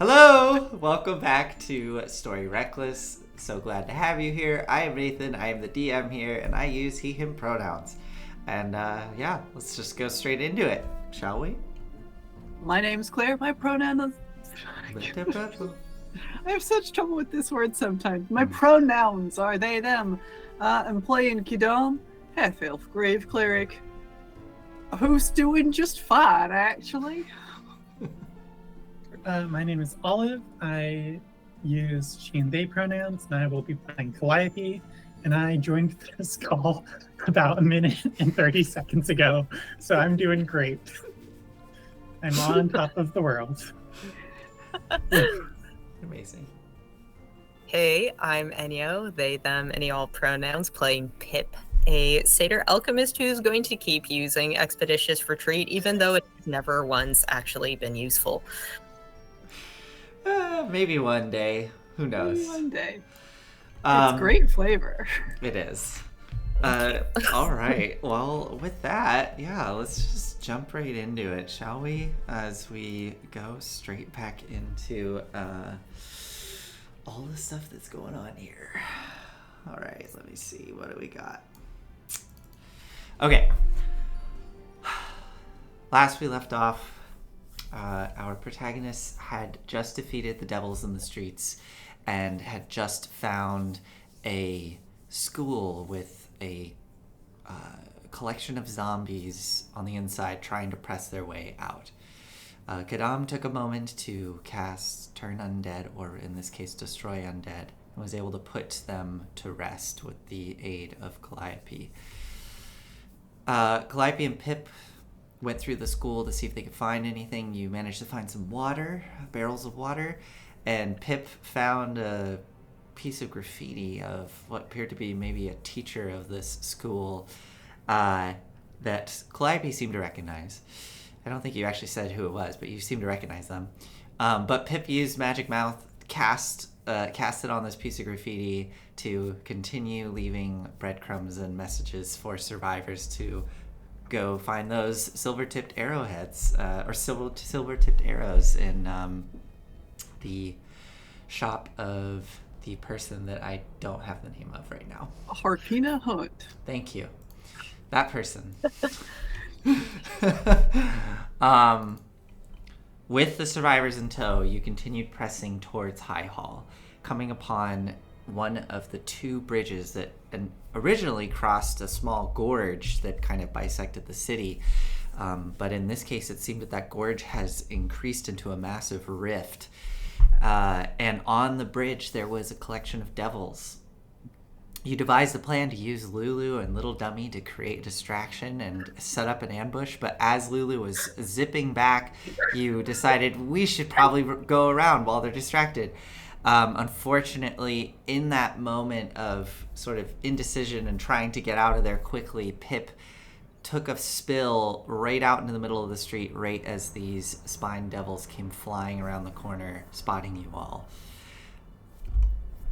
Hello! Welcome back to Story Reckless. So glad to have you here. I am Nathan, I am the DM here, and I use he, him pronouns. And let's just go straight into it, shall we? My name's Claire, my pronoun is... I have such trouble with this word sometimes. My pronouns are they, them. I'm playing Kidam, half-elf grave cleric, who's doing just fine, actually. My name is Olive. I use she and they pronouns, and I will be playing Calliope. And I joined this call about a minute and 30 seconds ago, so I'm doing great. I'm on top of the world. Amazing. Hey, I'm Enyo, they, them, any all pronouns, playing Pip, a satyr alchemist who's going to keep using Expeditious Retreat, even though it's never once actually been useful. Maybe one day. Who knows? Maybe one day. It's great flavor. It is. All right. Well, with that, let's just jump right into it, shall we? As we go straight back into all the stuff that's going on here. All right. Let me see. What do we got? Okay. Last we left off, our protagonists had just defeated the devils in the streets and had just found a school with a collection of zombies on the inside trying to press their way out. Kadam took a moment to cast Turn Undead, or in this case Destroy Undead, and was able to put them to rest with the aid of Calliope. Calliope and Pip went through the school to see if they could find anything. You managed to find some water, barrels of water, and Pip found a piece of graffiti of what appeared to be maybe a teacher of this school that Calliope seemed to recognize. I don't think you actually said who it was, but you seem to recognize them. But Pip used Magic Mouth, cast it on this piece of graffiti to continue leaving breadcrumbs and messages for survivors to go find those silver-tipped arrowheads, or silver-tipped arrows in the shop of the person that I don't have the name of right now. Harpina Hunt. Thank you. That person. With the survivors in tow, you continued pressing towards High Hall, coming upon one of the two bridges that originally crossed a small gorge that kind of bisected the city. But in this case, it seemed that gorge has increased into a massive rift. And on the bridge, there was a collection of devils. You devised a plan to use Lulu and Little Dummy to create a distraction and set up an ambush, but as Lulu was zipping back, you decided we should probably go around while they're distracted. Unfortunately, in that moment of sort of indecision and trying to get out of there quickly, Pip took a spill right out into the middle of the street right as these spine devils came flying around the corner, spotting you all.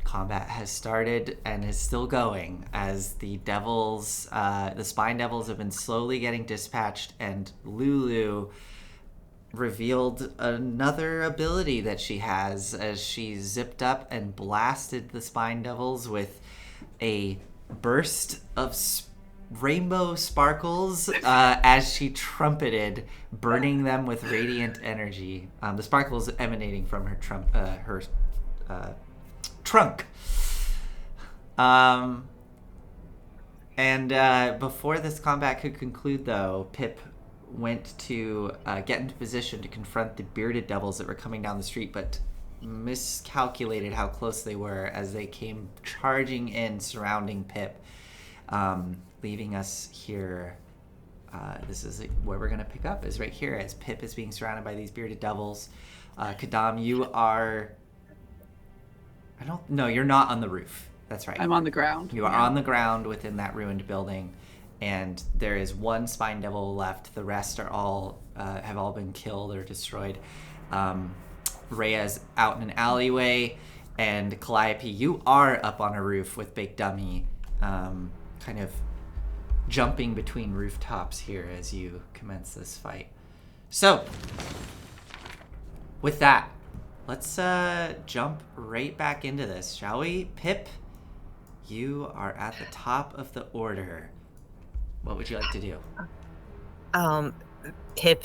Combat has started and is still going as the devils, the spine devils have been slowly getting dispatched, and Lulu revealed another ability that she has as she zipped up and blasted the spine devils with a burst of rainbow sparkles as she trumpeted, burning them with radiant energy. The sparkles emanating from her trunk. Before this combat could conclude, though, Pip went to get into position to confront the bearded devils that were coming down the street, but miscalculated how close they were as they came charging in, surrounding Pip, leaving us here. This is where we're going to pick up, is right here as Pip is being surrounded by these bearded devils. Kadam, you are... you're not on the roof. That's right. I'm on the ground. You are on the ground within that ruined building, and there is one spine devil left. The rest are all have all been killed or destroyed. Rhea's out in an alleyway, and Calliope, you are up on a roof with Big Dummy, kind of jumping between rooftops here as you commence this fight. So, with that, let's jump right back into this, shall we? Pip, you are at the top of the order. What would you like to do? Pip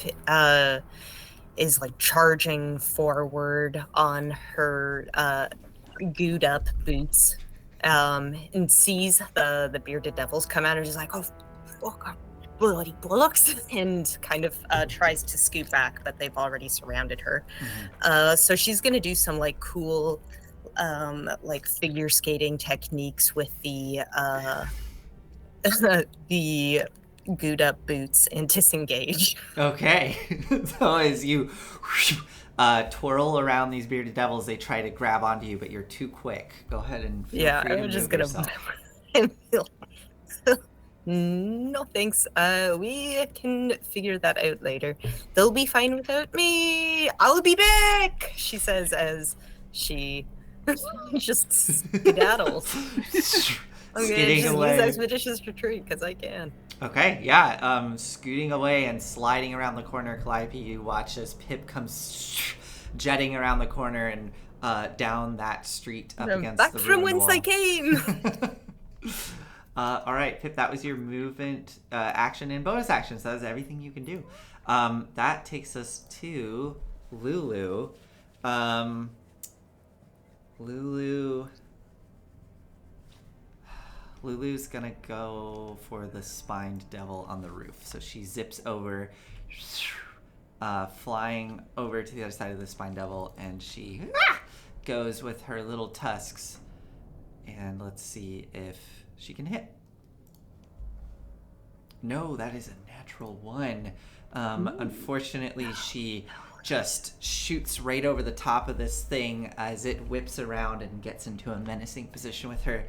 is like charging forward on her gooed up boots, and sees the bearded devils come out and is like, oh fuck, bloody bullocks, and kind of tries to scoot back, but they've already surrounded her. So she's gonna do some like cool like figure skating techniques with the the gooed up boots and disengage. Okay. So as you twirl around these bearded devils, they try to grab onto you, but you're too quick. Go ahead and feel free to I'm just move gonna yourself. no thanks, we can figure that out later. They'll be fine without me. I'll be back, she says as she just skedaddles. I'm gonna Skidding just away. use expeditious retreat because I can. Okay, yeah. Scooting away and sliding around the corner, Calliope, you watch as Pip comes jetting around the corner and down that street up against Back the from ruined whence wall. I came. All right, Pip, that was your movement, action, and bonus action. So that was everything you can do. That takes us to Lulu. Lulu's gonna go for the spined devil on the roof. So she zips over, flying over to the other side of the spined devil, and she goes with her little tusks. And let's see if she can hit. No, that is a natural 1. Unfortunately, she just shoots right over the top of this thing as it whips around and gets into a menacing position with her.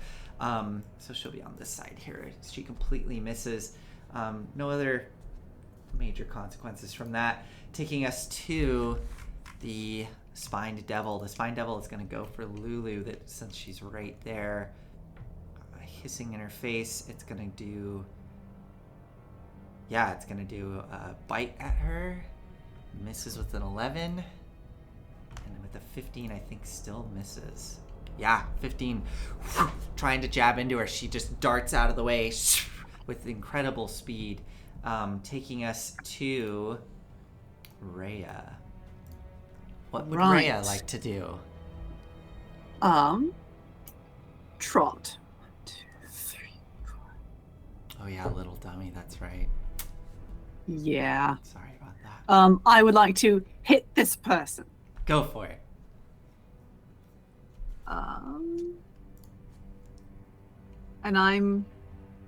So she'll be on this side here. She completely misses. No other major consequences from that. Taking us to the spined devil. The spined devil is going to go for Lulu, that since she's right there, hissing in her face. It's going to do... Yeah, it's going to do a bite at her. Misses with an 11. And with a 15, I think still misses. Yeah, 15. Trying to jab into her. She just darts out of the way with incredible speed. Taking us to Rhea. What would Right. Rhea like to do? Trot. 1, 2, 3, 4. Oh yeah, little dummy, that's right. Yeah. Sorry about that. I would like to hit this person. Go for it. And I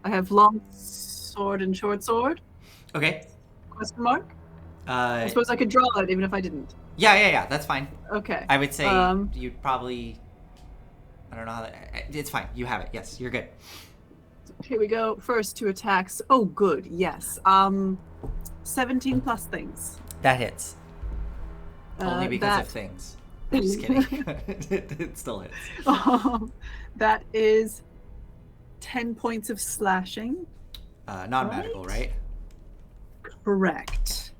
have long sword and short sword? Okay. Question mark? I suppose I could draw it even if I didn't. Yeah, that's fine. Okay. I would say Um, you'd probably... I don't know how that... It's fine. You have it. Yes, you're good. Here we go. First 2 attacks. Oh, good. Yes. 17 plus things. That hits. Only because that, of things. I'm just kidding. It still hits. That is 10 points of slashing. Non-magical, right? Correct.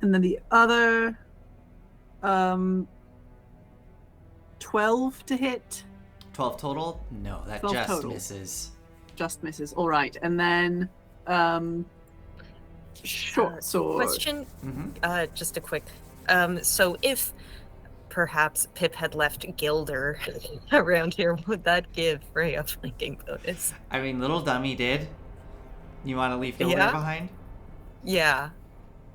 And then the other 12 to hit. 12 total? No, that 12 just total. misses. Just misses. All right. And then short sword. Question, Mm-hmm. just a quick. So if perhaps Pip had left Gilder around here, would that give Ray a flanking bonus? I mean, little dummy did. You want to leave Gilder Yeah. behind? Yeah.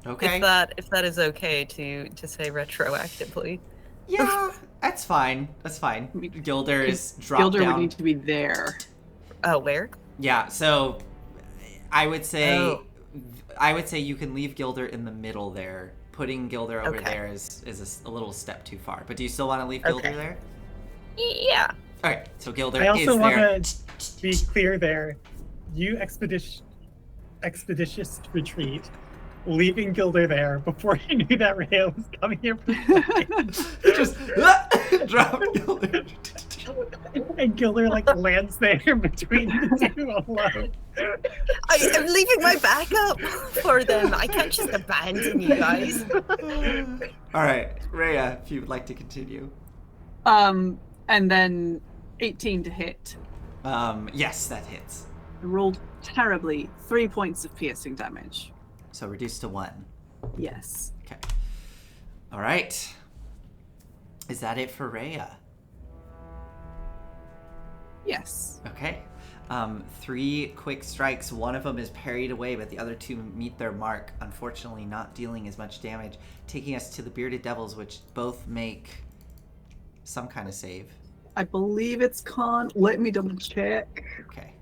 Okay. If that is okay to say retroactively. Yeah, that's fine. That's fine. Gilder is dropped Gilder down. would need to be there. Oh, where? Yeah, so I would say Oh. you can leave Gilder in the middle there. Putting Gilder over Okay. there is a little step too far. But do you still want to leave Gilder Okay. there? Yeah. Okay, so Gilder I also is want there. to be clear there. You expeditious retreat, leaving Gilder there before you knew that Rayo was coming here. Just drop Gilder. And Gilder like lands there between the two alone. I'm leaving my backup for them. I can't just abandon you guys. All right, Rhea, if you would like to continue. And then 18 to hit. Yes, that hits. I rolled terribly. 3 points of piercing damage. So reduced to 1. Yes. Okay. All right. Is that it for Rhea? Yes. Okay. 3 quick strikes. One of them is parried away, but the other 2 meet their mark, unfortunately not dealing as much damage, taking us to the Bearded Devils, which both make some kind of save. I believe it's con. Let me double check. Okay.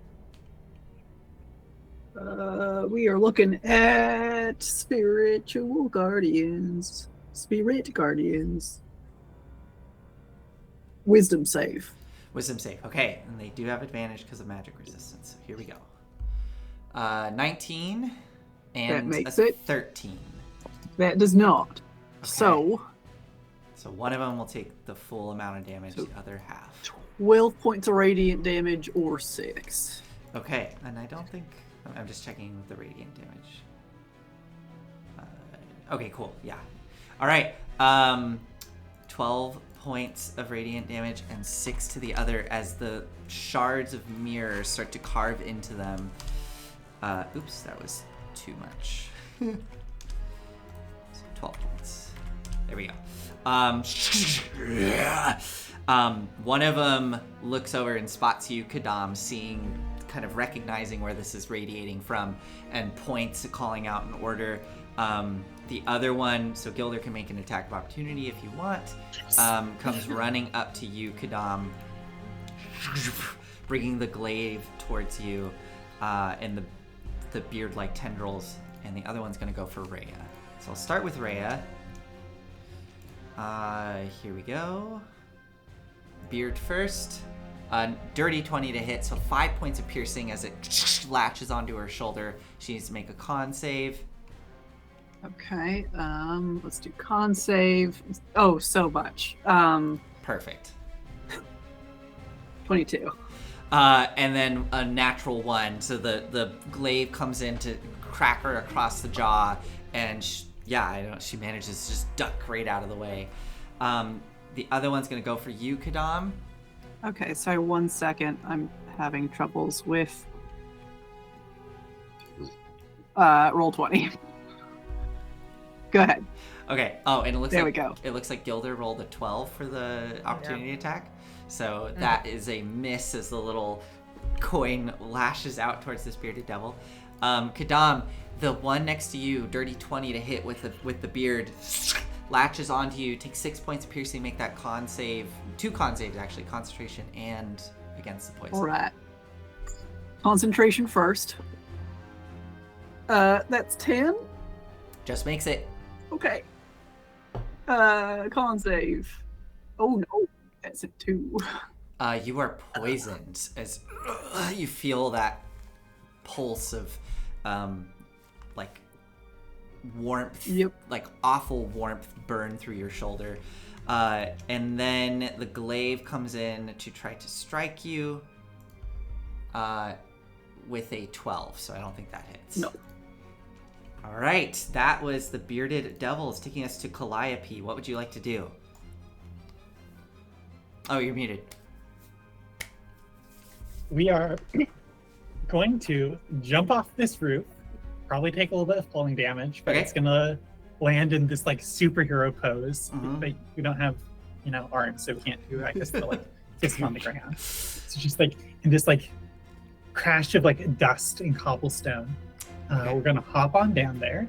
We are looking at spiritual guardians. Spirit guardians. Wisdom save. Wisdom save. Okay, and they do have advantage because of magic resistance. So here we go. 19 and That makes a it 13. That does not. Okay. So one of them will take the full amount of damage, So- the other half. 12 points of radiant damage or 6. Okay, and I don't think... I'm just checking the radiant damage. Okay, cool, yeah. All right, 12 points of radiant damage and 6 to the other as the shards of mirrors start to carve into them. Oops, that was too much. So 12 points. There we go. One of them looks over and spots you, Kadam, kind of recognizing where this is radiating from, and points, calling out an order. The other one, so Gilder can make an attack of opportunity if you want, comes running up to you, Kadam, bringing the glaive towards you, and the beard-like tendrils, and the other one's going to go for Rhea. So I'll start with Rhea. Here we go. Beard first. Dirty 20 to hit, so 5 points of piercing as it latches onto her shoulder. She needs to make a con save. Okay, let's do con save. Oh, so much. Perfect. 22. And then a natural 1, so the glaive comes in to crack her across the jaw, and she manages to just duck right out of the way. The other one's gonna go for you, Kadam. Okay, sorry, 1 second. I'm having troubles with roll 20. Go ahead. Okay. Oh, and it looks There like we go. It looks like Gilder rolled a 12 for the opportunity attack. So that is a miss as the little coin lashes out towards this bearded devil. Kadam, the one next to you, dirty 20 to hit with the beard, latches onto you, takes 6 points of piercing, make that con save. 2 con saves actually, concentration and against the poison. All right. Concentration first. That's 10. Just makes it. Okay. Con save. Oh no, that's a 2. You are poisoned as you feel that pulse of like warmth, Yep. like awful warmth burn through your shoulder. And then the glaive comes in to try to strike you with a 12, so I don't think that hits. No. All right, that was the Bearded Devils, taking us to Calliope. What would you like to do? Oh, you're muted. We are going to jump off this roof, probably take a little bit of falling damage, but Okay. it's gonna land in this like superhero pose. Mhm. But we don't have, arms, so we can't do, I guess, the like kissing on the ground. So just like in this like crash of like dust and cobblestone. Okay. We're gonna hop on down there.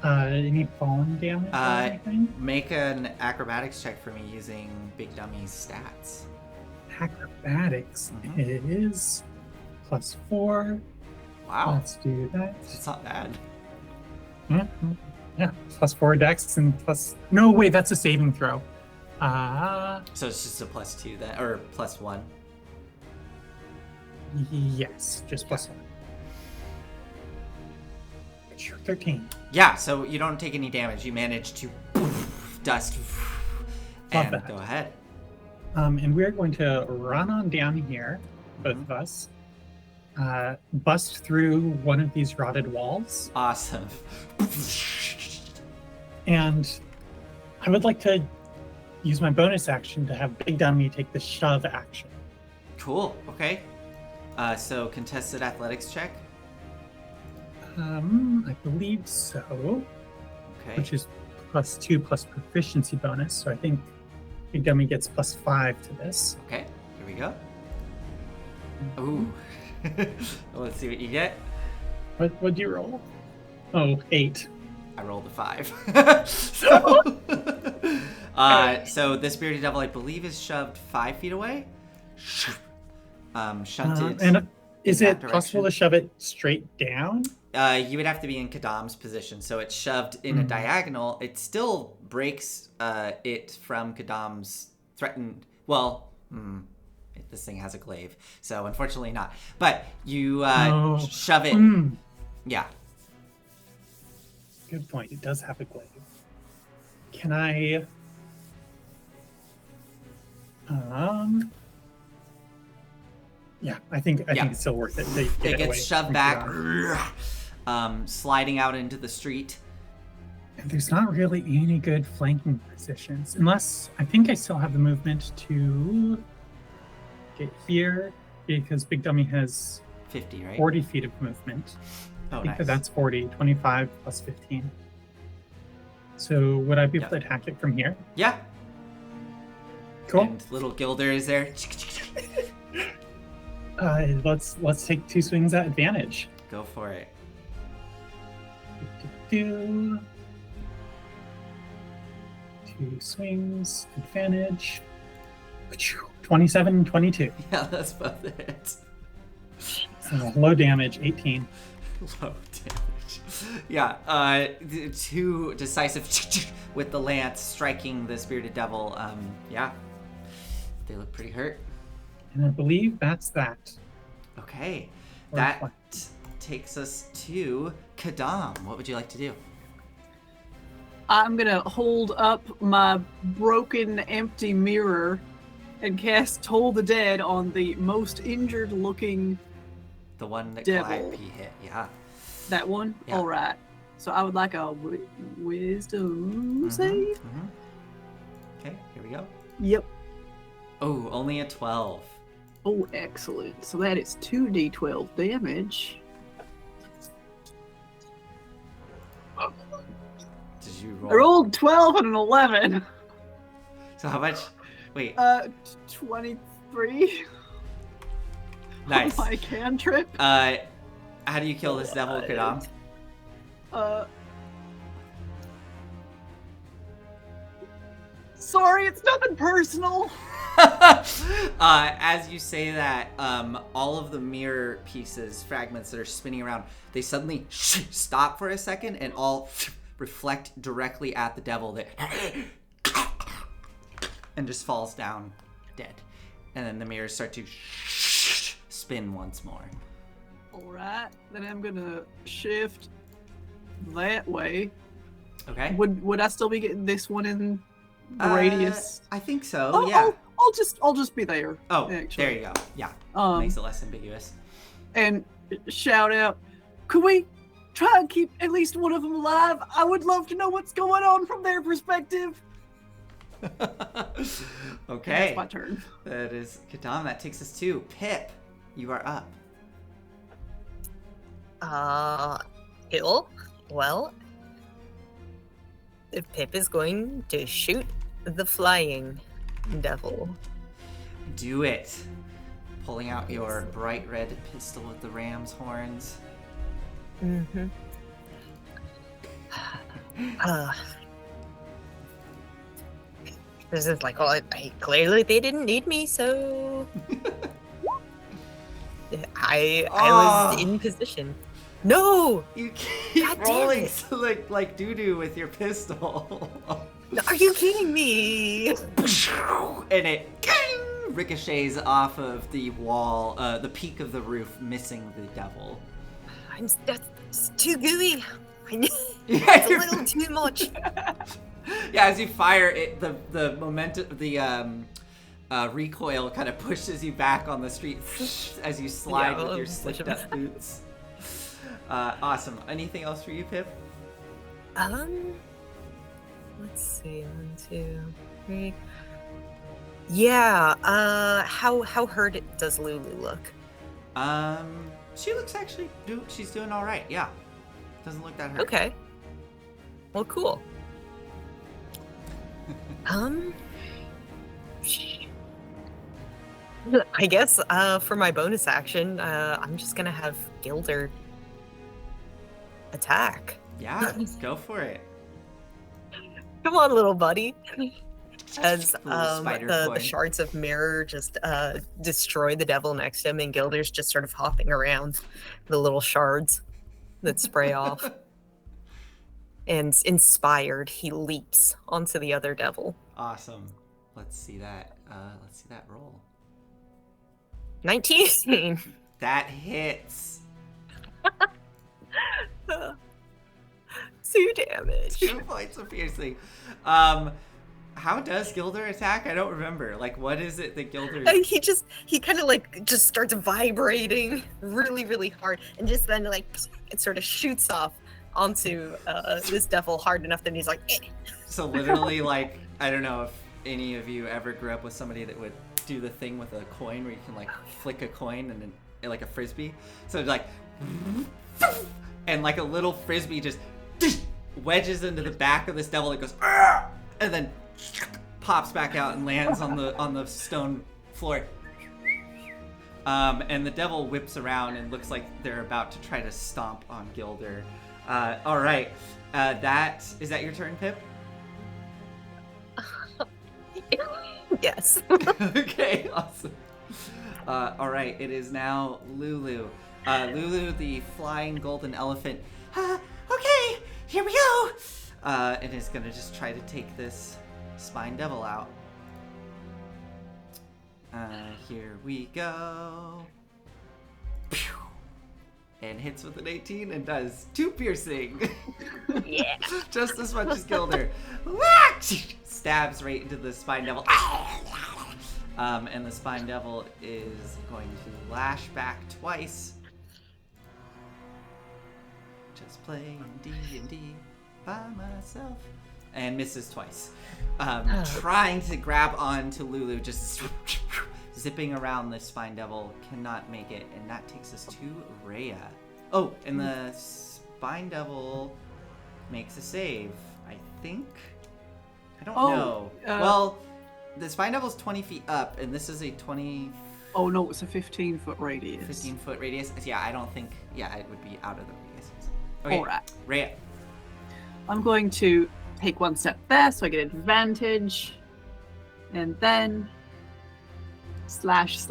Any falling damage or anything? Make an acrobatics check for me using Big Dummy's stats. Acrobatics Mhm. is +4. Wow, Let's do that. it's not bad. Yeah, +4 dex and plus. No, wait, that's a saving throw. So it's just a +2 then, or +1. Yes, just +1. 13. Yeah, so you don't take any damage. You manage to dust Love and that. go ahead. And we're going to run on down here, both of us, bust through one of these rotted walls. Awesome. And I would like to use my bonus action to have Big Dummy take the shove action. Cool. Okay. So contested athletics check. I believe so. Okay. Which is +2 plus proficiency bonus. So I think Big Dummy gets +5 to this. Okay. Here we go. Ooh. Let's see what you get. What'd you roll? Oh, 8. I rolled a 5. So this bearded devil, I believe, is shoved 5 feet away. Shunted. And is in it that possible to direction. shove it straight down? You would have to be in Kadam's position, so it's shoved in a diagonal. It still breaks it from Kadam's threatened. Well, this thing has a glaive, so unfortunately not. But you shove it. Yeah. Good point. It does have a glaive. Can I? Yeah, I think it's still worth it. It gets shoved back, sliding out into the street. And there's not really any good flanking positions, unless I think I still have the movement to get here because Big Dummy has 50, right? 40 feet of movement. Oh, I think nice. that's 40, 25 plus 15. So would I be able to attack it from here? Yeah. Cool. And little Gilder is there. Let's take 2 swings at advantage. Go for it. Do 2 swings, advantage. 27, 22. Yeah, that's both hits. Low damage, 18. Low damage. Yeah, 2 decisive with the lance striking this bearded devil. Yeah, they look pretty hurt. And I believe that's that. Okay, Or that what? takes us to Kadam. What would you like to do? I'm gonna hold up my broken, empty mirror and cast Toll the Dead on the most injured-looking. The one that Devil. Calliope hit. Yeah. That one. Yeah. All right. So I would like a wisdom save. Okay, here we go. Yep. Oh, only a 12. Oh, excellent. So that is 2d12 damage. Did you I rolled 12 and an 11. So how much? Wait. 23. Nice. On my cantrip. How do you kill this devil, Kadam? Sorry, it's nothing personal. As you say that, all of the mirror pieces, fragments that are spinning around, they suddenly stop for a second and all reflect directly at the devil that and just falls down dead. And then the mirrors start to spin once more. Alright, then I'm gonna shift that way. Okay. Would I still be getting this one in the radius? I think so, Oh, yeah. I'll just be there. Oh, actually. there you go. Yeah. Makes it less ambiguous. And shout out, could we try and keep at least one of them alive? I would love to know what's going on from their perspective. Okay. That's my turn. That is Kadam. That takes us to Pip. You are up. Cool. Well, Pip is going to shoot the flying devil. Do it. Pulling out your bright red pistol with the ram's horns. Mm-hmm. This is like, well, clearly they didn't need me, so I was in position. No! You keep God damn rolling it. like doo-doo with your pistol. Are you kidding me? And it ricochets off of the wall, the peak of the roof, missing the devil. That's too gooey. Yeah, It's a little too much. Yeah, as you fire it, the momentum, the recoil kind of pushes you back on the street as you slide with your slicked up boots. Awesome. Anything else for you, Pip? Let's see. 1, 2, 3. Yeah. How hurt does Lulu look? She looks actually. She's doing all right. Yeah. Doesn't look that hurt. Okay. Well, cool. I guess for my bonus action, I'm just gonna have Gilder attack. Yeah, go for it. Come on, little buddy. As spider the coin. shards of mirror just destroy the devil next to him, and Gilder's just sort of hopping around the little shards that spray off. And inspired, he leaps onto the other devil. Awesome. Let's see that. Let's see that roll. 19. That hits. 2 damage. 2 points of piercing. How does Gilder attack? I don't remember. Like, what is it that Gilder? He kind of like just starts vibrating really, really hard, and just then like it sort of shoots off onto this devil hard enough that he's like. Eh. So literally, like, I don't know if any of you ever grew up with somebody that would do the thing with a coin where you can like flick a coin and then like a frisbee. So it's like, and like a little frisbee just wedges into the back of this devil. It goes, "Argh!" And then pops back out and lands on the stone floor. And the devil whips around and looks like they're about to try to stomp on Gilder. All right, is that your turn, Pip? Yes. Okay, awesome. All right, it is now Lulu. Lulu, the flying golden elephant. Okay, here we go. And is gonna just try to take this spine devil out. Here we go. Pew! And hits with an 18 and does 2 piercing. Yeah. Just as much as Gilder. Stabs right into the spine devil. And the spine devil is going to lash back twice. Just playing D&D by myself. And misses twice. Trying to grab onto Lulu, just zipping around the spine devil, cannot make it. And that takes us to Rhea. Oh, and the spine devil makes a save, I think. I don't know. Well, the spine devil's 20 feet up, and this is a 20... Oh no, it's a 15-foot radius. 15-foot radius? Yeah, I don't think... Yeah, it would be out of the radius. Okay, Alright. Rhea. I'm going to take 1 step there so I get advantage. And then... slash.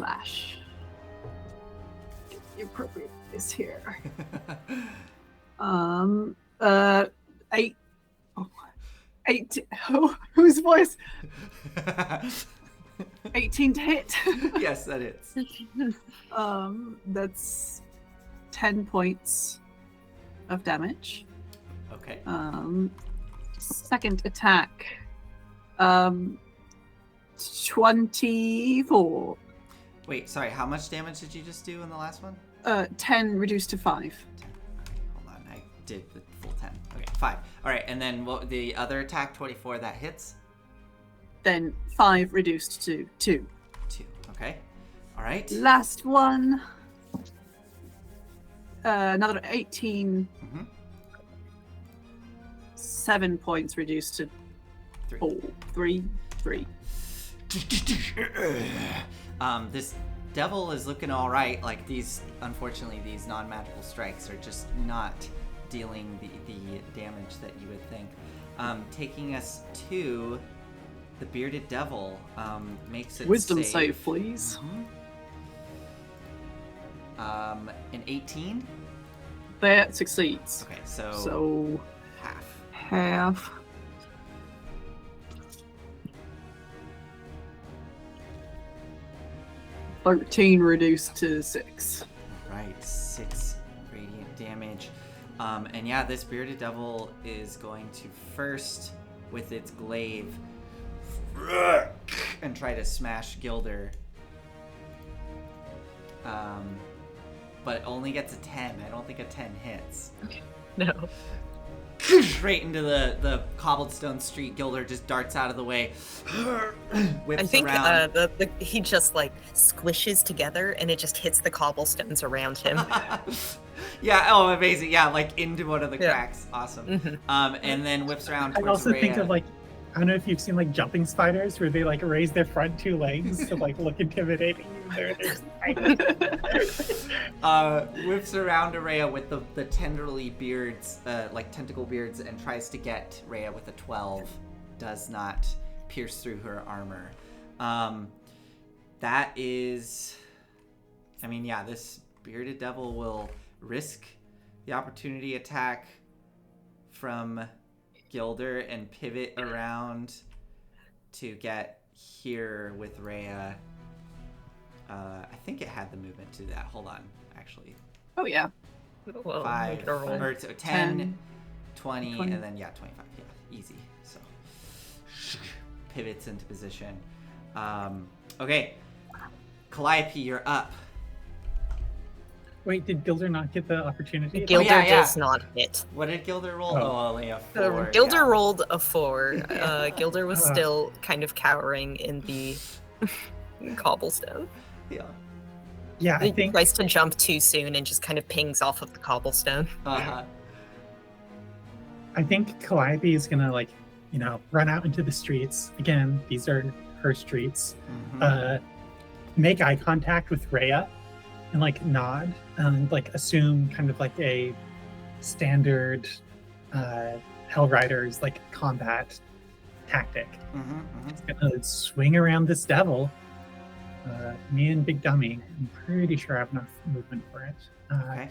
Get the appropriate is here. 8... Oh, 8... Oh, whose voice? 18 to hit. Yes, that is. That's 10 points of damage. Okay. Second attack. 24. Wait, sorry, how much damage did you just do in the last one? 10 reduced to 5. 10. Okay, hold on, I did the full 10. Okay, 5. All right, and then what, the other attack, 24, that hits? Then 5 reduced to 2. 2, okay. All right. Last one. Another 18. Mm-hmm. 7 points reduced to 3. This devil is looking all right. Like unfortunately, these non-magical strikes are just not dealing the damage that you would think. Taking us to the bearded devil, makes it Wisdom save, please. Mm-hmm. An 18. That succeeds. Okay, so half. 13 reduced to 6. Right, 6 radiant damage. And yeah, this bearded devil is going to first, with its glaive, and try to smash Gilder. But only gets a 10. I don't think a 10 hits. No. Straight into the cobblestone street. Gilder just darts out of the way. Whips I think around. he just like squishes together and it just hits the cobblestones around him. Yeah, oh, amazing. Yeah, like into one of the Yeah. cracks. Awesome. Mhm. And then whips around I towards also think Rhea. of like, I don't know if you've seen like jumping spiders where they like raise their front two legs to like look intimidating. They're Whips around Rhea with the tenderly beards, like tentacle beards, and tries to get Rhea with a 12. Does not pierce through her armor. That is, I mean, yeah, this bearded devil will risk the opportunity attack from Gilder and pivot around to get here with Rhea. I think it had the movement to that. Hold on, actually. Oh yeah. Well, 5, make it a roll. or 10, 10, 20, 20. and then, yeah, 25. Yeah, easy. So, pivots into position. Okay. Calliope, you're up. Wait, did Gilder not get the opportunity? Gilder yeah. does not hit. What did Gilder roll? Oh. Oh, only a 4. Gilder yeah. rolled a 4. Gilder was still kind of cowering in the cobblestone. Yeah. Yeah, I He think tries to jump too soon and just kind of pings off of the cobblestone. Uh-huh. I think Calliope is gonna like, run out into the streets. Again, these are her streets. Mhm. Make eye contact with Rhea and like nod and like assume kind of like a standard Hell Riders like combat tactic. It's gonna swing around this devil. Me and Big Dummy, I'm pretty sure I have enough movement for it. Okay.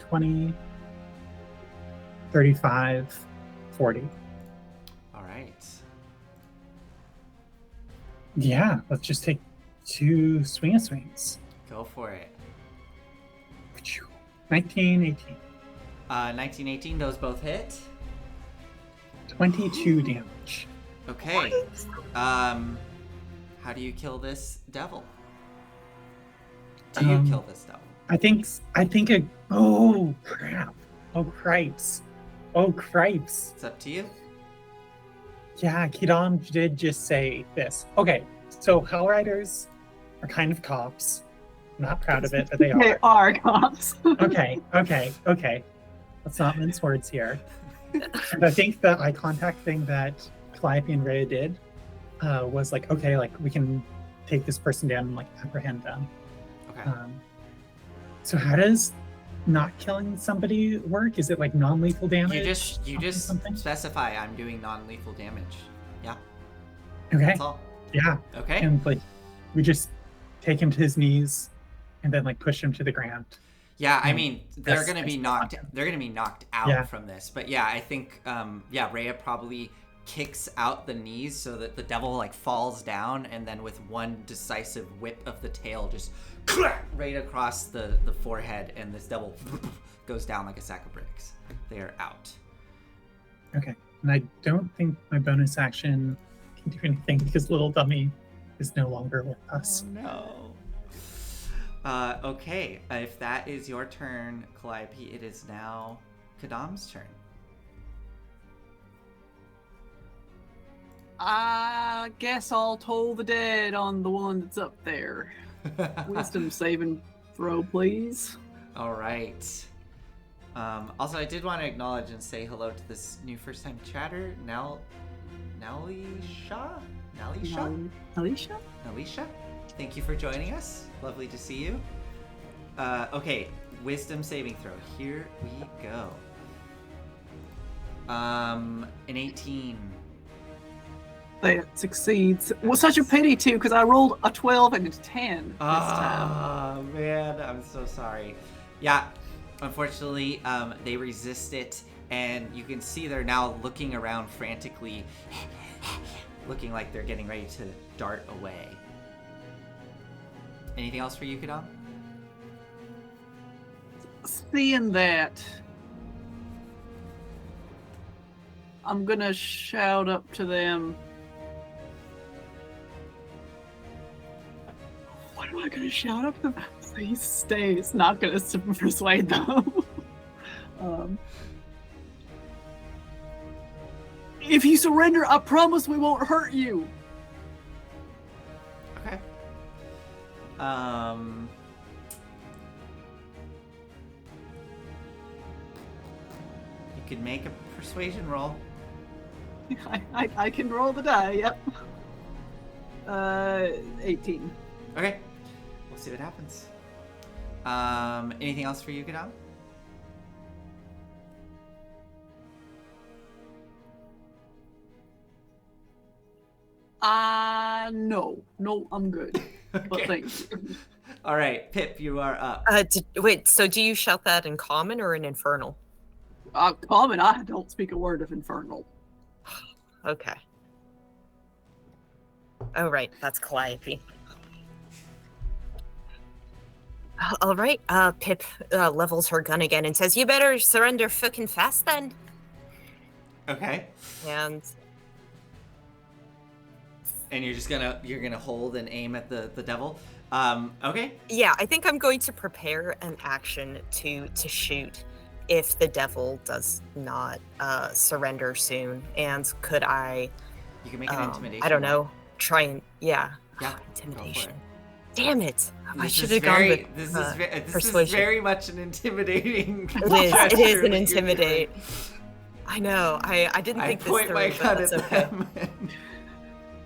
20, 35, 40. All right. Yeah, let's just take 2 swings. Go for it. 19, 18. 1918, those both hit. 22 damage. Okay. How do you kill this devil? Do you kill this devil? I think oh crap. Oh cripes. It's up to you. Yeah, Kidam did just say this. Okay, so Hell Riders are kind of cops. I'm not proud of it, but they They are. are cops. Okay. Let's not mince words here. And I think the eye contact thing that Calliope and Rhea did was like, okay, like we can take this person down and like apprehend them. Okay. So how does not killing somebody work? Is it like non-lethal damage? You just something? specify I'm doing non-lethal damage. Yeah. Okay. That's all. Yeah. Okay. And like we just take him to his knees and then like push him to the ground. Yeah, I mean, they're That's- gonna be knocked. They're gonna be knocked out Yeah. from this. But yeah, I think Rhea probably kicks out the knees so that the devil like falls down, and then with one decisive whip of the tail, just right across the forehead, and this devil goes down like a sack of bricks. They are out. Okay. And I don't think my bonus action can do anything because little dummy is no longer with us. No. Okay, if that is your turn, Calliope, it is now Kadam's turn. I guess I'll toll the dead on the one that's up there. Wisdom saving throw, please. All right. Also, I did want to acknowledge and say hello to this new first-time chatter, Nalisha? Alicia? Nalisha? Thank you for joining us. Lovely to see you. Okay, wisdom saving throw. Here we go. An 18. That succeeds. Well, such a pity, too, because I rolled a 12 and a 10 this time. Oh, man, I'm so sorry. Yeah, unfortunately, they resist it, and you can see they're now looking around frantically, looking like they're getting ready to dart away. Anything else for you, Kadam? Seeing that, I'm gonna shout up to them. I'm not gonna shout up them. Please stay. It's not gonna persuade them. If you surrender, I promise we won't hurt you. Okay. You could make a persuasion roll. I can roll the die. Yep. 18. Okay. We'll see what happens. Anything else for you, Gadam? No, I'm good. But Okay. thank you. All right, Pip, you are up. Wait, so do you shout that in common or in infernal? Common, I don't speak a word of infernal. Okay. Oh, right, that's Calliope. All right, Pip levels her gun again and says, "You better surrender fucking fast then." Okay. And you're just gonna hold and aim at the devil. Okay. yeah, I think I'm going to prepare an action to shoot if the devil does not surrender soon. And could I? You can make an intimidation. I don't roll. know. Try and yeah. Yeah. Intimidation. Go for it. Damn it! I This should is have gone very. with This is persuasion. very much an intimidating. It is. It gesture is that an you're intimidate. doing. I know. I didn't I think this point through, my but gun that's at okay. them.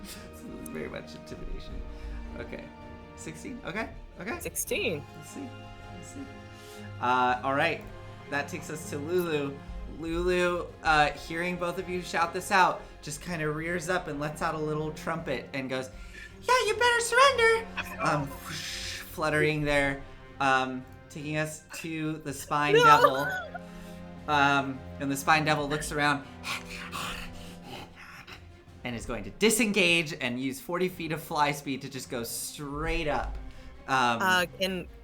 So it's very much intimidation. Okay. 16. Okay. 16. Let's see. All right. That takes us to Lulu. Lulu, hearing both of you shout this out, just kind of rears up and lets out a little trumpet and goes, "Yeah, you better surrender!" Fluttering there, taking us to the Spine Devil. And the Spine Devil looks around and is going to disengage and use 40 feet of fly speed to just go straight up.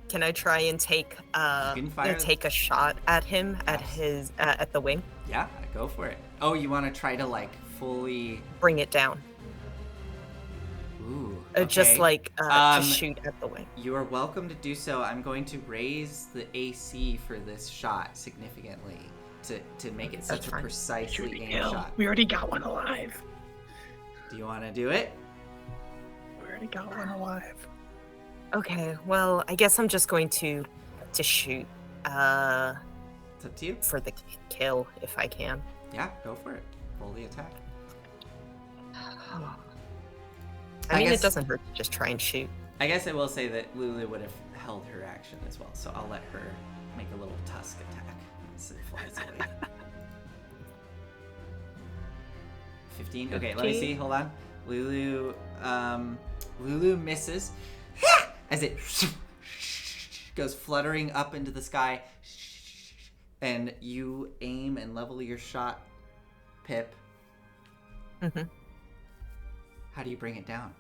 Can I try and take can fire- take a shot at him at his at the wing? Yeah, go for it. Oh, you want to try to like fully Bring it down. Ooh. Just okay. like to shoot at the wing. You are welcome to do so. I'm going to raise the AC for this shot significantly to make it such That's a fine. precisely aimed Kill. shot. We already got one alive. Do you want to do it? We already got one alive. Okay, well, I guess I'm just going to shoot It's up to you. for the kill if I can. Yeah, go for it. Roll the attack. I mean, guess- it doesn't hurt to just try and shoot. I guess I will say that Lulu would have held her action as well, so I'll let her make a little tusk attack as it flies away. 15. Okay, let me see. Hold on. Lulu misses as it goes fluttering up into the sky, and you aim and level your shot, Pip. Mhm. How do you bring it down?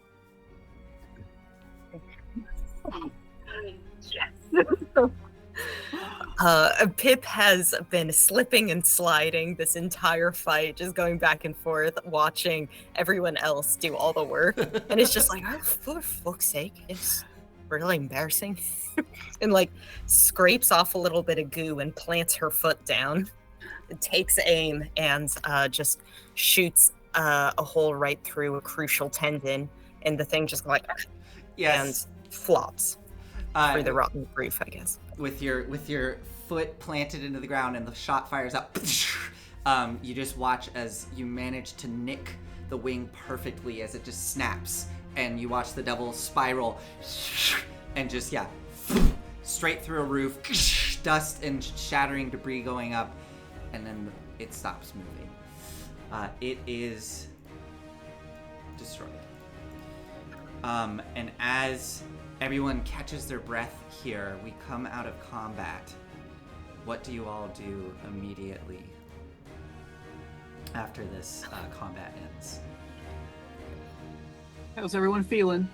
Pip has been slipping and sliding this entire fight, just going back and forth, watching everyone else do all the work. And it's just like, oh, for fuck's sake, it's really embarrassing. And like scrapes off a little bit of goo and plants her foot down. It takes aim and just shoots a hole right through a crucial tendon. And the thing just like, Yes. and flops through the Uh, rotten roof, I guess. with your foot planted into the ground and the shot fires out. You just watch as you manage to nick the wing perfectly as it just snaps, and you watch the devil spiral and just straight through a roof, dust and shattering debris going up, and then it stops moving. It is destroyed. And as everyone catches their breath here, we come out of combat. What do you all do immediately after this combat ends? How's everyone feeling?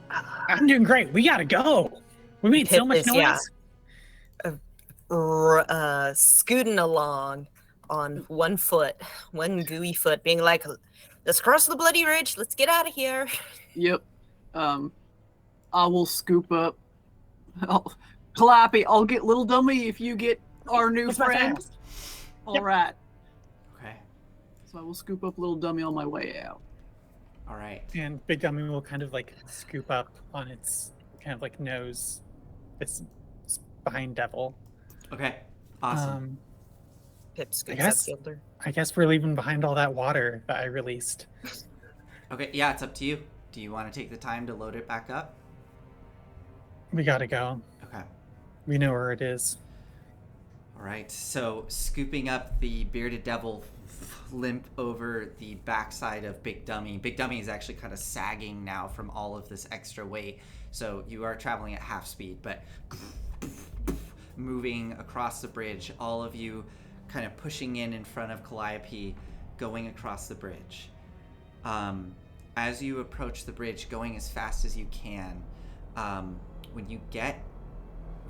I'm doing great. We gotta go. We made so Pip much is, noise. Scooting along on one foot, one gooey foot, being like, let's cross the bloody ridge, let's get out of here. Yep. I will scoop up. Calliope, I'll get Little Dummy if you get our new That's my friend. fast. All right. Okay. So I will scoop up Little Dummy on my way out. All right. And Big Dummy will kind of like scoop up on its kind of like nose, this spine devil. Okay. Awesome. Pip scoops guess- up Gilder. I guess we're leaving behind all that water that I released. Okay. Yeah, it's up to you. Do you want to take the time to load it back up? We gotta go. Okay. We know where it is. All right. So scooping up the bearded devil, limp over the backside of Big Dummy. Big Dummy is actually kind of sagging now from all of this extra weight. So you are traveling at half speed, but moving across the bridge, all of you kind of pushing in front of Calliope, going across the bridge. As you approach the bridge, going as fast as you can, when you get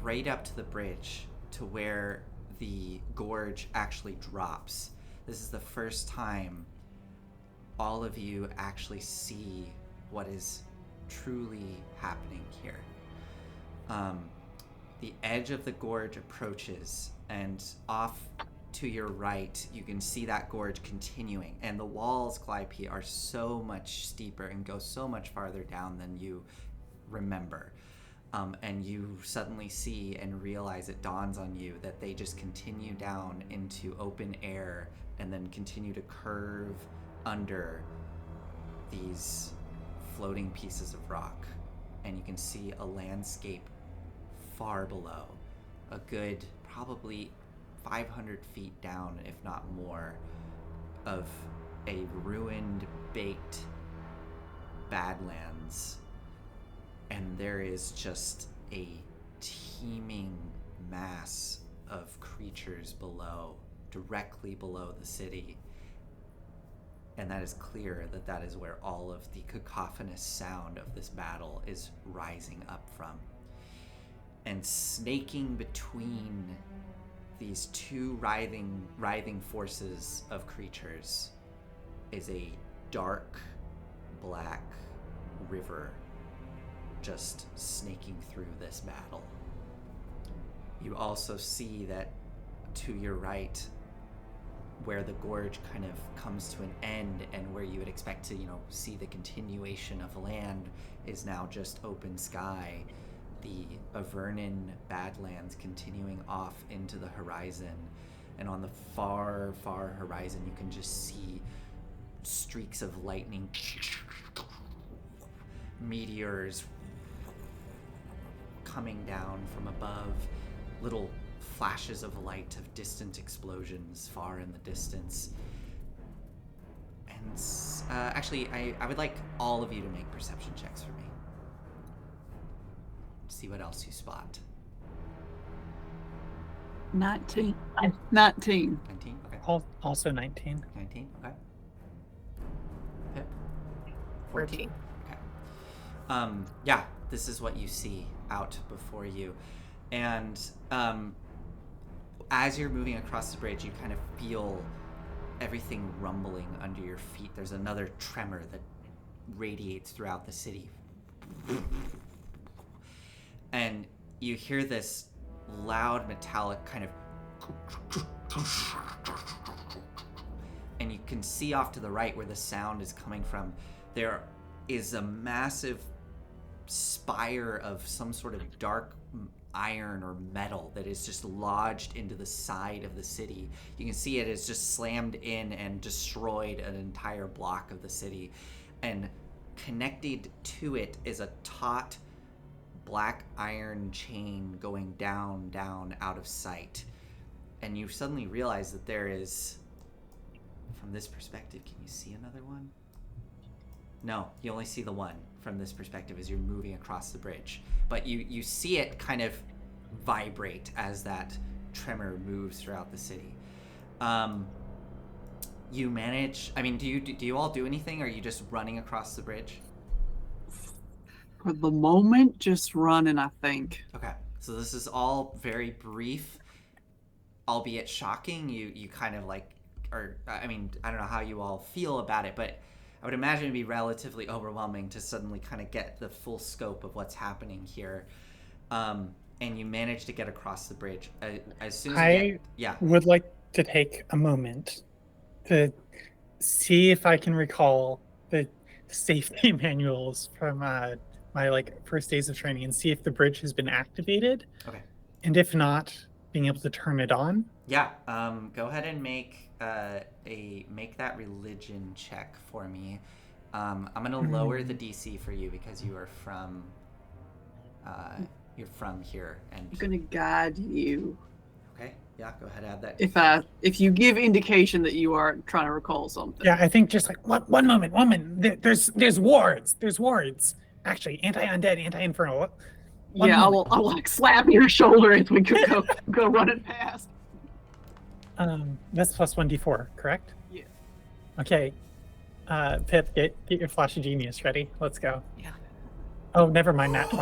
right up to the bridge to where the gorge actually drops, this is the first time all of you actually see what is truly happening here. The edge of the gorge approaches, and off to your right, you can see that gorge continuing, and the walls, Calliope, are so much steeper and go so much farther down than you remember. And you suddenly see and realize, it dawns on you that they just continue down into open air and then continue to curve under these floating pieces of rock. And you can see a landscape far below, a good probably 500 feet down, if not more, of a ruined, baked Badlands. And there is just a teeming mass of creatures below, directly below the city. And that is clear that that is where all of the cacophonous sound of this battle is rising up from. And snaking between these two writhing forces of creatures is a dark, black river just snaking through this battle. You also see that to your right, where the gorge kind of comes to an end and where you would expect to, see the continuation of land, is now just open sky. The Avernon Badlands continuing off into the horizon. And on the far, far horizon, you can just see streaks of lightning, meteors coming down from above, little flashes of light of distant explosions far in the distance. And actually, I would like all of you to make perception checks for me. See what else you spot. 19. 19, okay. Also 19. 19, okay. Pip? 14. Okay. Yeah, this is what you see out before you. And as you're moving across the bridge, you kind of feel everything rumbling under your feet. There's another tremor that radiates throughout the city. And you hear this loud metallic kind of, and you can see off to the right where the sound is coming from, there is a massive spire of some sort of dark iron or metal that is just lodged into the side of the city. You can see it is just slammed in and destroyed an entire block of the city. And connected to it is a taut black iron chain going down out of sight. And you suddenly realize that there is, from this perspective, can you see another one? No, you only see the one from this perspective as you're moving across the bridge. But you see it kind of vibrate as that tremor moves throughout the city. You manage, do you all do anything, or are you just running across the bridge? For the moment, just running, I think. Okay, so this is all very brief, albeit shocking. You kind of like, or I don't know how you all feel about it, but I would imagine it'd be relatively overwhelming to suddenly kind of get the full scope of what's happening here. And you manage to get across the bridge. As soon as would like to take a moment to see if I can recall the safety manuals from my first days of training and see if the bridge has been activated. Okay. And if not, being able to turn it on. Yeah. Go ahead and make that religion check for me. I'm gonna lower the DC for you because you are from you're from here, and I'm gonna guide you. Okay. Yeah. Go ahead. Add that. If you give indication that you are trying to recall something. Yeah, I think just like one moment. There's wards. Actually, anti-undead, anti-infernal. Yeah, I'll like slap your shoulder as we go running past. That's plus 1d4, correct? Yeah. Okay. Pip, get your flash of genius ready. Let's go. Yeah. Oh, never mind that. Nice.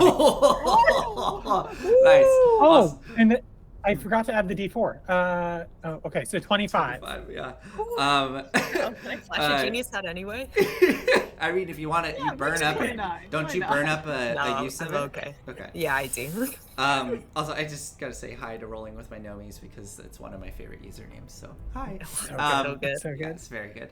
Oh, and I forgot to add the d4. Okay, so 25. 25, yeah. Can I flash a genius that anyway? I mean, if you want it, you burn up. Don't you burn up a use of it? Okay. Okay. Yeah, I do. Also, I just gotta say hi to Rolling with My Nomies because it's one of my favorite usernames. So hi. So good. So good. Yeah, it's very good.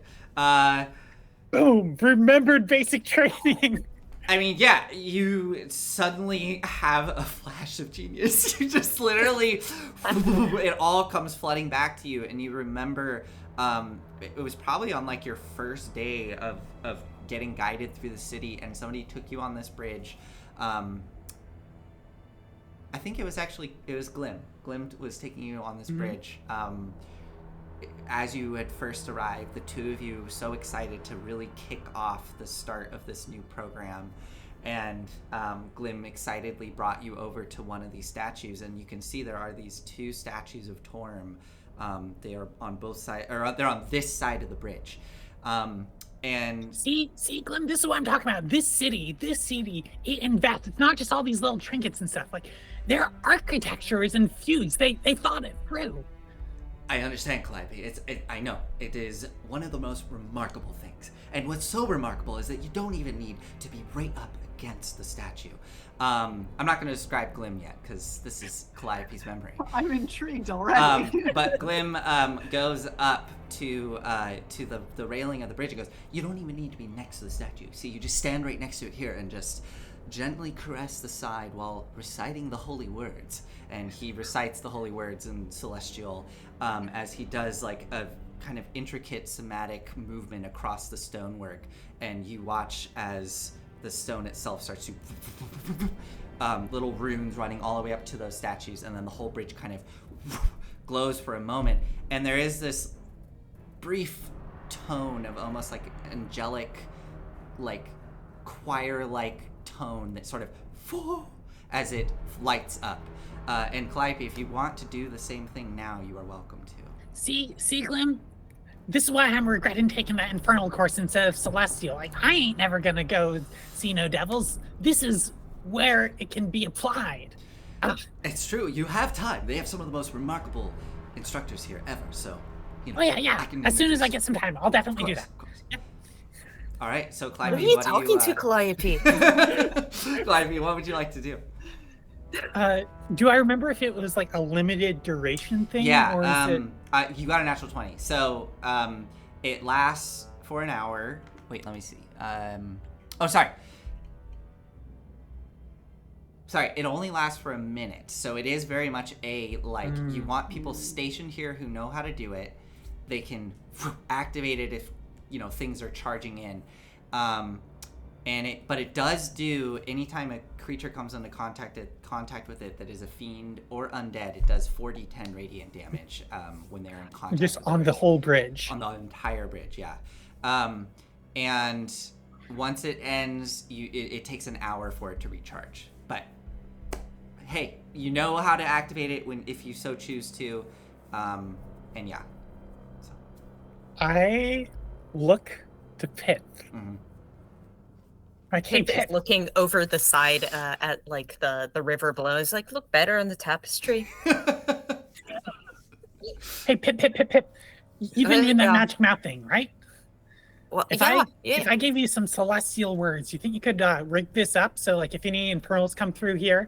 Boom! Remembered basic training. I mean, yeah, you suddenly have a flash of genius. You just literally, it all comes flooding back to you, and you remember it was probably on like your first day of getting guided through the city, and somebody took you on this bridge. I think it was Glim. Glim was taking you on this bridge. As you had first arrived, the two of you were so excited to really kick off the start of this new program, and Glim excitedly brought you over to one of these statues, and you can see there are these two statues of Torm. They are on both sides, or they're on this side of the bridge. And see, Glim, this is what I'm talking about. This city, in fact, it's not just all these little trinkets and stuff. Like, their architecture is infused. They thought it through. I understand, Calliope. I know. It is one of the most remarkable things. And what's so remarkable is that you don't even need to be right up against the statue. I'm not going to describe Glim yet, because this is Calliope's memory. I'm intrigued already. But Glim goes up to the railing of the bridge and goes, you don't even need to be next to the statue. See, you just stand right next to it here and just gently caress the side while reciting the holy words. And he recites the holy words in Celestial as he does like a kind of intricate somatic movement across the stonework, and you watch as the stone itself starts to little runes running all the way up to those statues, and then the whole bridge kind of glows for a moment, and there is this brief tone of almost like angelic, like choir-like tone that sort of as it lights up. And Calliope, if you want to do the same thing now, you are welcome to. See, Glim? This is why I'm regretting taking that infernal course instead of Celestial. Like, I ain't never gonna go see no devils. This is where it can be applied. It's true. You have time. They have some of the most remarkable instructors here ever. So, you know. Oh yeah. As soon as I get some time, I'll definitely do that. Of course. Yep. All right. So, What Calliope, are you talking to, Calliope? Calliope, what would you like to do? Do I remember if it was like a limited duration thing? Yeah, or is it... you got a natural 20. So it lasts for an hour. Wait, let me see. Sorry, it only lasts for a minute. So it is very much a, like, you want people stationed here who know how to do it. They can activate it if, you know, things are charging in. But it does do, anytime a creature comes into contact with it that is a fiend or undead, it does 4d10 radiant damage when they're in contact. Just on the whole bridge. On the entire bridge, yeah. And once it ends, it takes an hour for it to recharge. But hey, you know how to activate it if you so choose to, and yeah. So. I look to Pip. Mm-hmm. Pip is looking over the side at like the river below. He's like, look better on the tapestry. Hey, Pip. You've been doing that magic mouth thing, right? Well, If yeah, I gave you some celestial words, you think you could rig this up so like if any infernals come through here,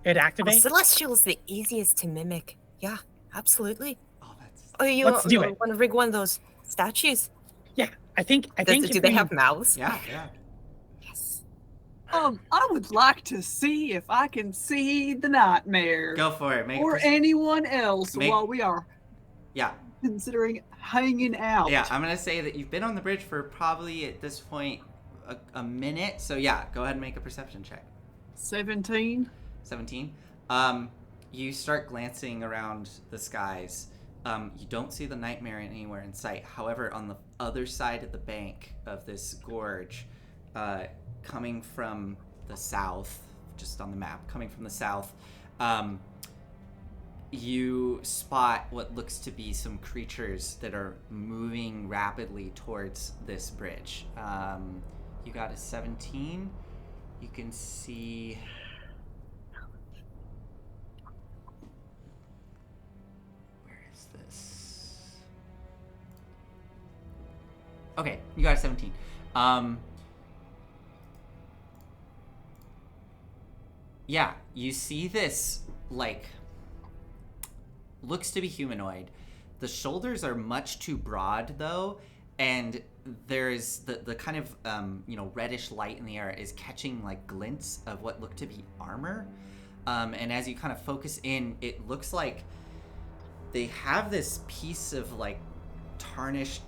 it'd activate? Celestial is the easiest to mimic. Yeah, absolutely. Oh, that's... Oh, you Let's do it. want to rig one of those statues? Yeah, I think Do they have mouths? Yeah, yeah. Yes. I would like to see if I can see the nightmare. Go for it. Or anyone else Make- while we are Yeah. considering hanging out. Yeah, I'm going to say that you've been on the bridge for probably, at this point, a minute. So, yeah, go ahead and make a perception check. 17. 17. You start glancing around the skies. You don't see the nightmare anywhere in sight. However, on the other side of the bank of this gorge, coming from the south, just on the map, coming from the south, you spot what looks to be some creatures that are moving rapidly towards this bridge. You got a 17. You can see... Where is this? Okay, you got a 17. Yeah, you see this, like... looks to be humanoid. The shoulders are much too broad, though, and there's the kind of reddish light in the air is catching like glints of what look to be armor. And as you kind of focus in, it looks like they have this piece of like tarnished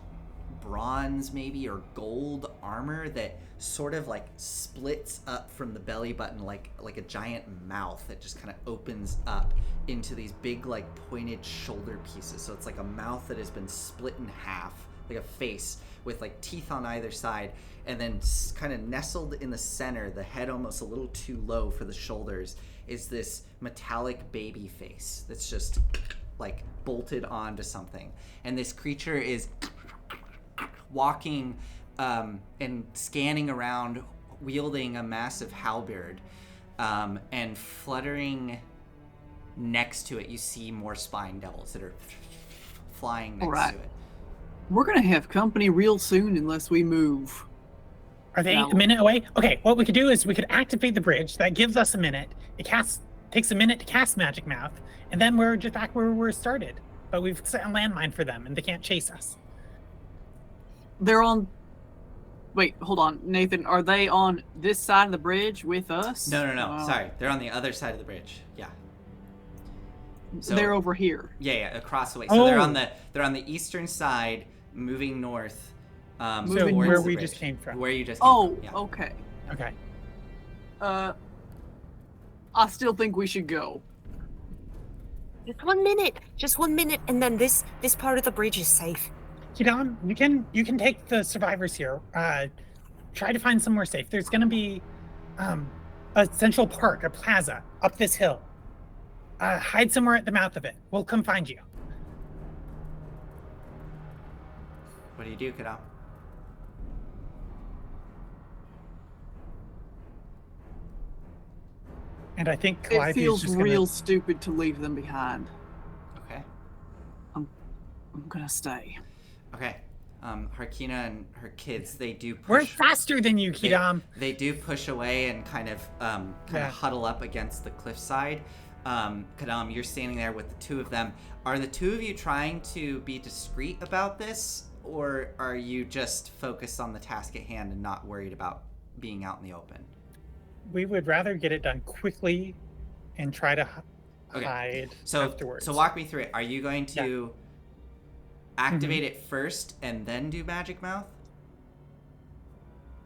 bronze maybe or gold armor that sort of like splits up from the belly button like a giant mouth that just kind of opens up into these big like pointed shoulder pieces. So it's like a mouth that has been split in half, like a face with like teeth on either side, and then kind of nestled in the center, the head almost a little too low for the shoulders, is this metallic baby face that's just like bolted onto something. And this creature is walking and scanning around, wielding a massive halberd, and fluttering next to it, you see more spine devils that are flying next to it. We're gonna have company real soon unless we move. Are they a minute away? Okay, what we could do is we could activate the bridge. That gives us a minute. It takes a minute to cast Magic Mouth, and then we're just back where we started. But we've set a landmine for them, and they can't chase us. They're on... Wait, hold on. Nathan, are they on this side of the bridge with us? No. Sorry. They're on the other side of the bridge. Yeah. So, they're over here. Yeah, across the way. So they're on the eastern side, moving north. So where we just came from. Where you just came from. Yeah. Okay. Okay. I still think we should go. Just 1 minute, and then this part of the bridge is safe. Kidam, you can take the survivors here. Try to find somewhere safe. There's gonna be a central park, a plaza up this hill. Hide somewhere at the mouth of it. We'll come find you. What do you do, Kadam? And I think It Calliope is feels just real stupid to leave them behind. Okay. I'm gonna stay. Okay. Harkina and her kids, they do push... We're faster than you, Kidam. They do push away and kind of huddle up against the cliffside. Kadam, you're standing there with the two of them. Are the two of you trying to be discreet about this, or are you just focused on the task at hand and not worried about being out in the open? We would rather get it done quickly and try to hide afterwards. So walk me through it. Are you going to activate it first and then do Magic Mouth?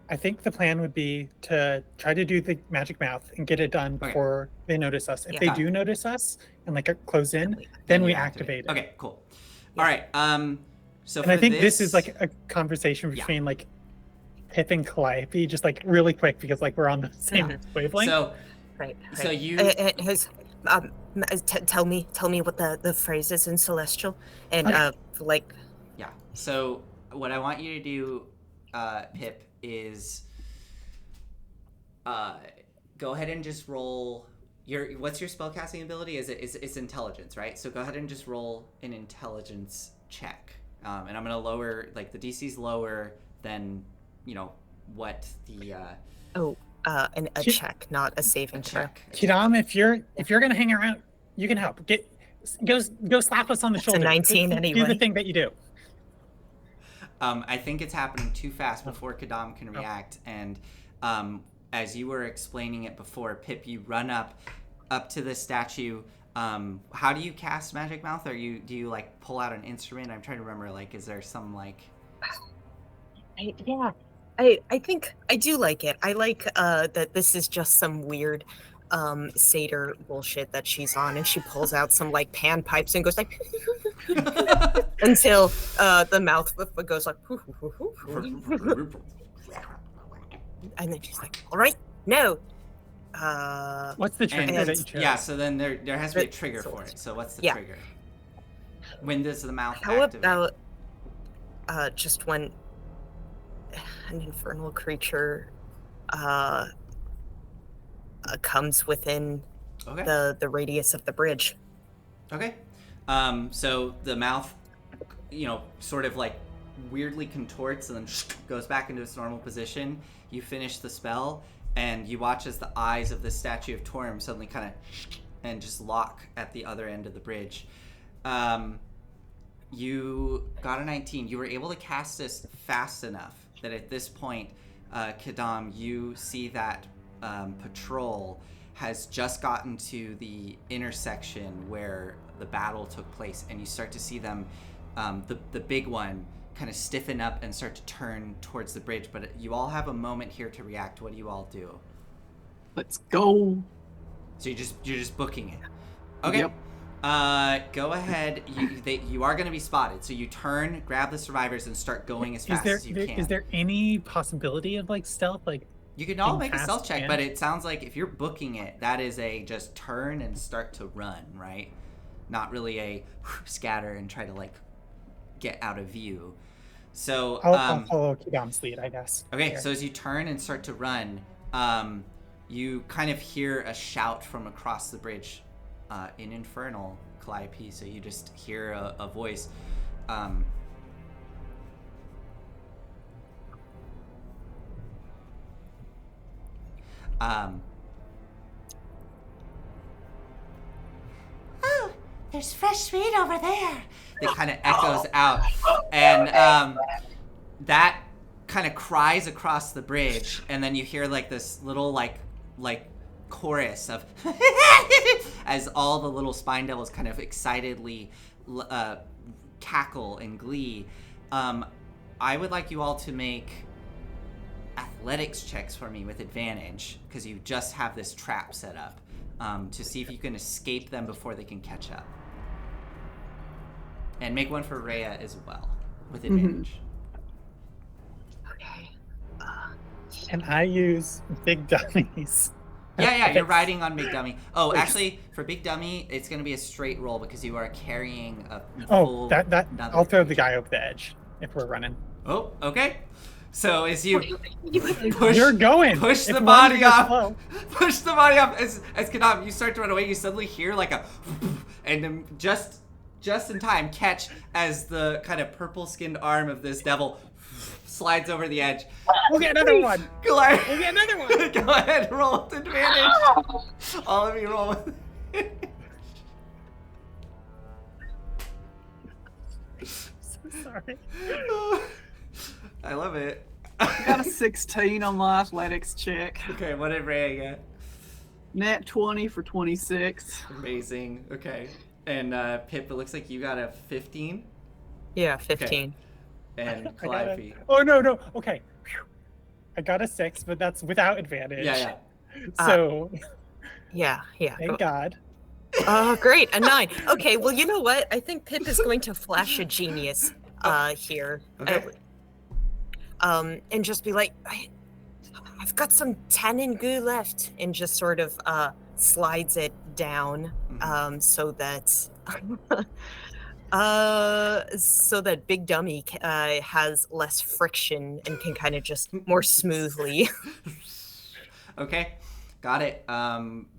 I think the plan would be to try to do the Magic Mouth and get it done before they notice us. If they do notice us and like close in, then we activate it. Okay, cool. All right. So and I think this is like a conversation between like Pip and Calliope, just like really quick because like we're on the same wavelength. So right. So you tell me what the phrase is in Celestial, and Yeah. So what I want you to do, Pip, is go ahead and just roll what's your spellcasting ability? It's intelligence, right? So go ahead and just roll an intelligence check. And I'm gonna lower, like, the DC's lower than, what the A check, not a saving throw. check. Kidam, if you're gonna hang around, you can help. Go slap us on the It's shoulder. a 19 Do anyway. the thing that you do. I think it's happening too fast before Kadam can react, and as you were explaining it before, Pip, you run up to the statue. How do you cast Magic Mouth? Do you like pull out an instrument? I'm trying to remember. Like, is there some like? I think I do like it. I like that this is just some weird satyr bullshit that she's on, and she pulls out some like pan pipes and goes like until the mouth goes like and then she's like, all right, no. What's the trigger that you chose? Yeah, so then there has to be a trigger for it. So what's the trigger? When does the mouth activate? How about just when an infernal creature comes within the radius of the bridge? Okay. So the mouth, sort of like weirdly contorts and then goes back into its normal position. You finish the spell, and you watch as the eyes of the statue of Torm suddenly kind of and just lock at the other end of the bridge. You got a 19. You were able to cast this fast enough that at this point, Kadam, you see that patrol has just gotten to the intersection where the battle took place, and you start to see them, the big one, kind of stiffen up and start to turn towards the bridge. But you all have a moment here to react. What do you all do? Let's go. So you're just booking it. Okay. Yep. Go ahead. You are going to be spotted. So you turn, grab the survivors, and start going as fast as you can. Is there any possibility of like stealth? Like you can all make a fast stealth check, and- but it sounds like if you're booking it, that is a just turn and start to run, right? Not really a scatter and try to like get out of view. So I'll follow Kidam's lead, I guess. okay, Here. so as you turn and start to run, you kind of hear a shout from across the bridge in Infernal, Calliope. So you just hear a voice. Oh, there's fresh meat over there. That kind of echoes out, and that kind of cries across the bridge, and then you hear like this little like chorus of as all the little spine devils kind of excitedly cackle in glee. I would like you all to make athletics checks for me with advantage, because you just have this trap set up, to see if you can escape them before they can catch up. And make one for Rhea as well, with advantage. Okay. Can I use big dummies? Yeah, you're riding on Big Dummy. Oh, actually, for Big Dummy, it's going to be a straight roll because you are carrying a full... I'll throw the guy over the edge if we're running. Oh, okay. So as you You're going. push If the one body goes off, slow. push the body off as Kadam, you start to run away. You suddenly hear like a, and then just in time catch as the kind of purple-skinned arm of this devil slides over the edge. We'll get another one. We'll get another one. Go ahead, roll with advantage. All of you roll with So sorry. I love it. I got a 16 on my athletics check. Okay, what did Rhea get? Nat 20 for 26. Amazing. Okay. And Pip, it looks like you got a 15. Yeah, 15. And Calliope. Oh no. Okay. Phew. I got a 6, but that's without advantage. Yeah. So Yeah. thank God. Oh, great, a 9. Okay, well, you know what? I think Pip is going to flash a genius here. Okay. And just be like, I've got some tannin goo left, and just sort of slides it down so that Big Dummy has less friction and can kind of just more smoothly. Okay. Got it.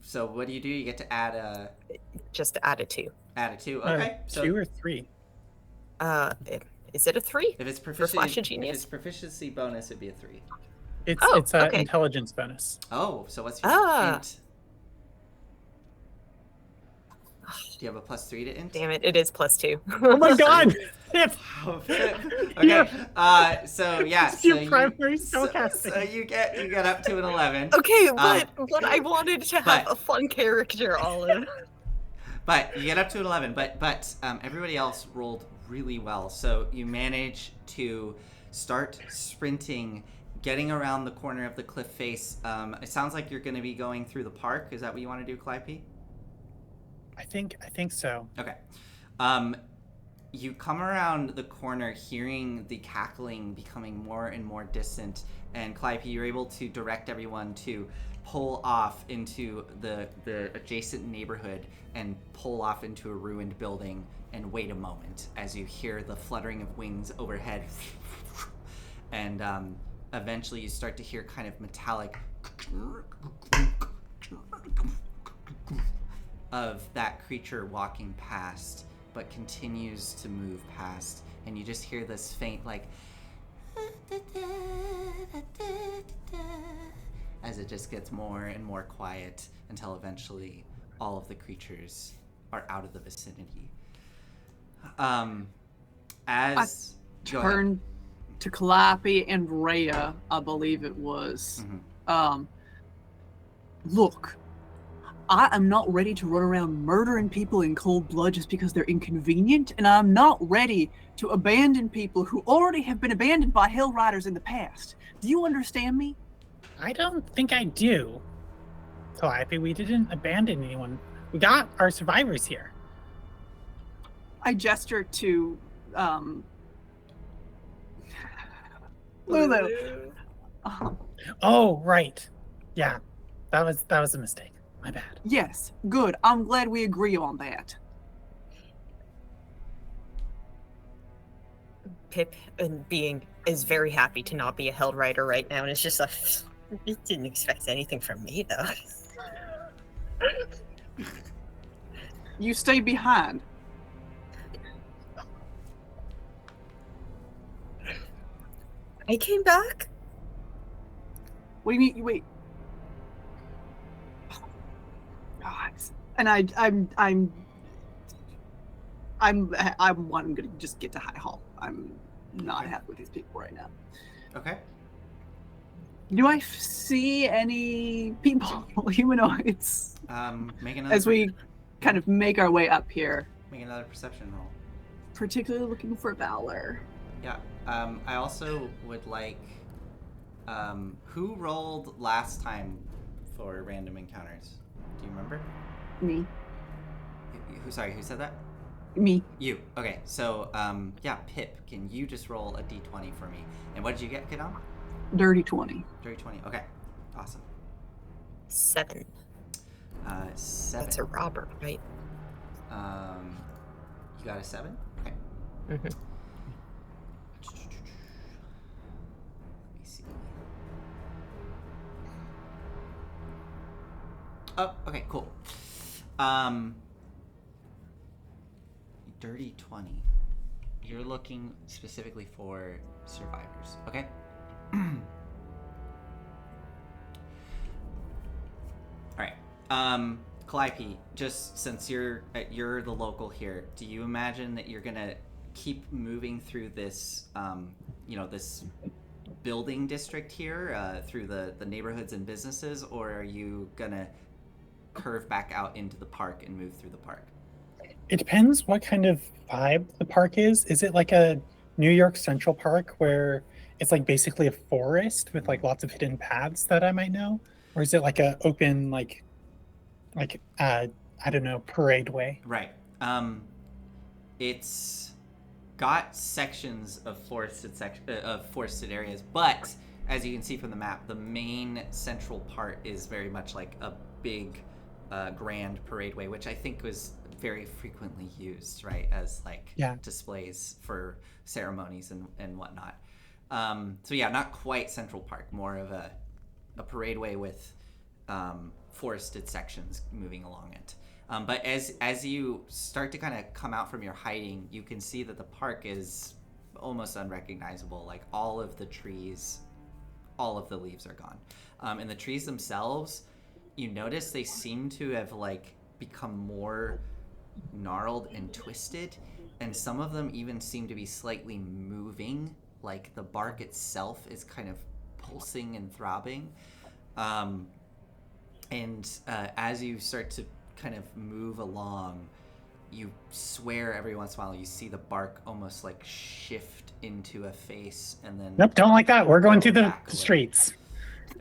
So what do? You get to add a... Just add a 2. Add a 2. Okay. So 2 or 3? Is it a 3? If it's For proficiency, Flash of if Genius? it's proficiency bonus, it'd be a 3. It's an okay. intelligence bonus. Oh, so what's your int? Do you have a +3 to int? Damn it, it is +2. Oh my god! Wow, okay. So yeah, It's your primary spellcasting. So you get up to an 11. Okay, but I wanted to have a fun character, Olive. But you get up to an 11. But everybody else rolled really well. So you manage to start sprinting, getting around the corner of the cliff face. It sounds like you're going to be going through the park. Is that what you want to do, Calliope? I think so. Okay. You come around the corner hearing the cackling becoming more and more distant, and Calliope, you're able to direct everyone to pull off into the adjacent neighborhood and pull off into a ruined building and wait a moment as you hear the fluttering of wings overhead. And eventually you start to hear kind of metallic of that creature walking past, but continues to move past, and you just hear this faint like as it just gets more and more quiet until eventually all of the creatures are out of the vicinity. As turn to Calliope and Rhea, I believe it was. Mm-hmm. Look, I am not ready to run around murdering people in cold blood just because they're inconvenient, and I'm not ready to abandon people who already have been abandoned by Hell Riders in the past. Do you understand me? I don't think I do. Calliope, we didn't abandon anyone. We got our survivors here. I gesture to Lulu. Oh, right. Yeah, that was a mistake. My bad. Yes, good. I'm glad we agree on that. Pip is very happy to not be a Held Rider right now, and it's just like, you didn't expect anything from me, though. You stay behind. I came back? What do you mean? Wait. God. And I'm gonna just get to High Hall. I'm not happy with these people right now. Okay. Do I see any people, humanoids, Make another as we kind of make our way up here? Make another perception roll. Particularly looking for Valor. Yeah. I also would like. Who rolled last time for random encounters? Do you remember? Me. Who said that? Me. You. Okay. So, yeah, Pip, can you just roll a d20 for me? And what did you get on? Dirty 20. Dirty 20. Okay. Awesome. 7. 7. That's a robber, right? You got a 7? Okay. Mm-hmm. Let me see. Oh, okay, cool. Dirty 20. You're looking specifically for survivors, okay? Alright. Calliope, just since you're the local here, do you imagine that you're gonna keep moving through this this building district here, through the neighborhoods and businesses, or are you gonna curve back out into the park and move through the park? It depends what kind of vibe the park is. Is it like a New York Central Park where it's like basically a forest with like lots of hidden paths that I might know? Or is it like a open like I don't know, parade way? Right. It's got sections of forested areas, but as you can see from the map, the main central part is very much like a big grand parade way, which I think was very frequently used, right, as like displays for ceremonies and whatnot. So yeah, not quite Central Park, more of a parade way with forested sections moving along it. But as you start to kind of come out from your hiding, you can see that the park is almost unrecognizable. Like all of the trees, all of the leaves are gone. And the trees themselves, you notice they seem to have like become more gnarled and twisted, and some of them even seem to be slightly moving, like the bark itself is kind of pulsing and throbbing. As you start to kind of move along, you swear every once in a while you see the bark almost like shift into a face and then... Nope, don't like that. We're going through the back away. streets.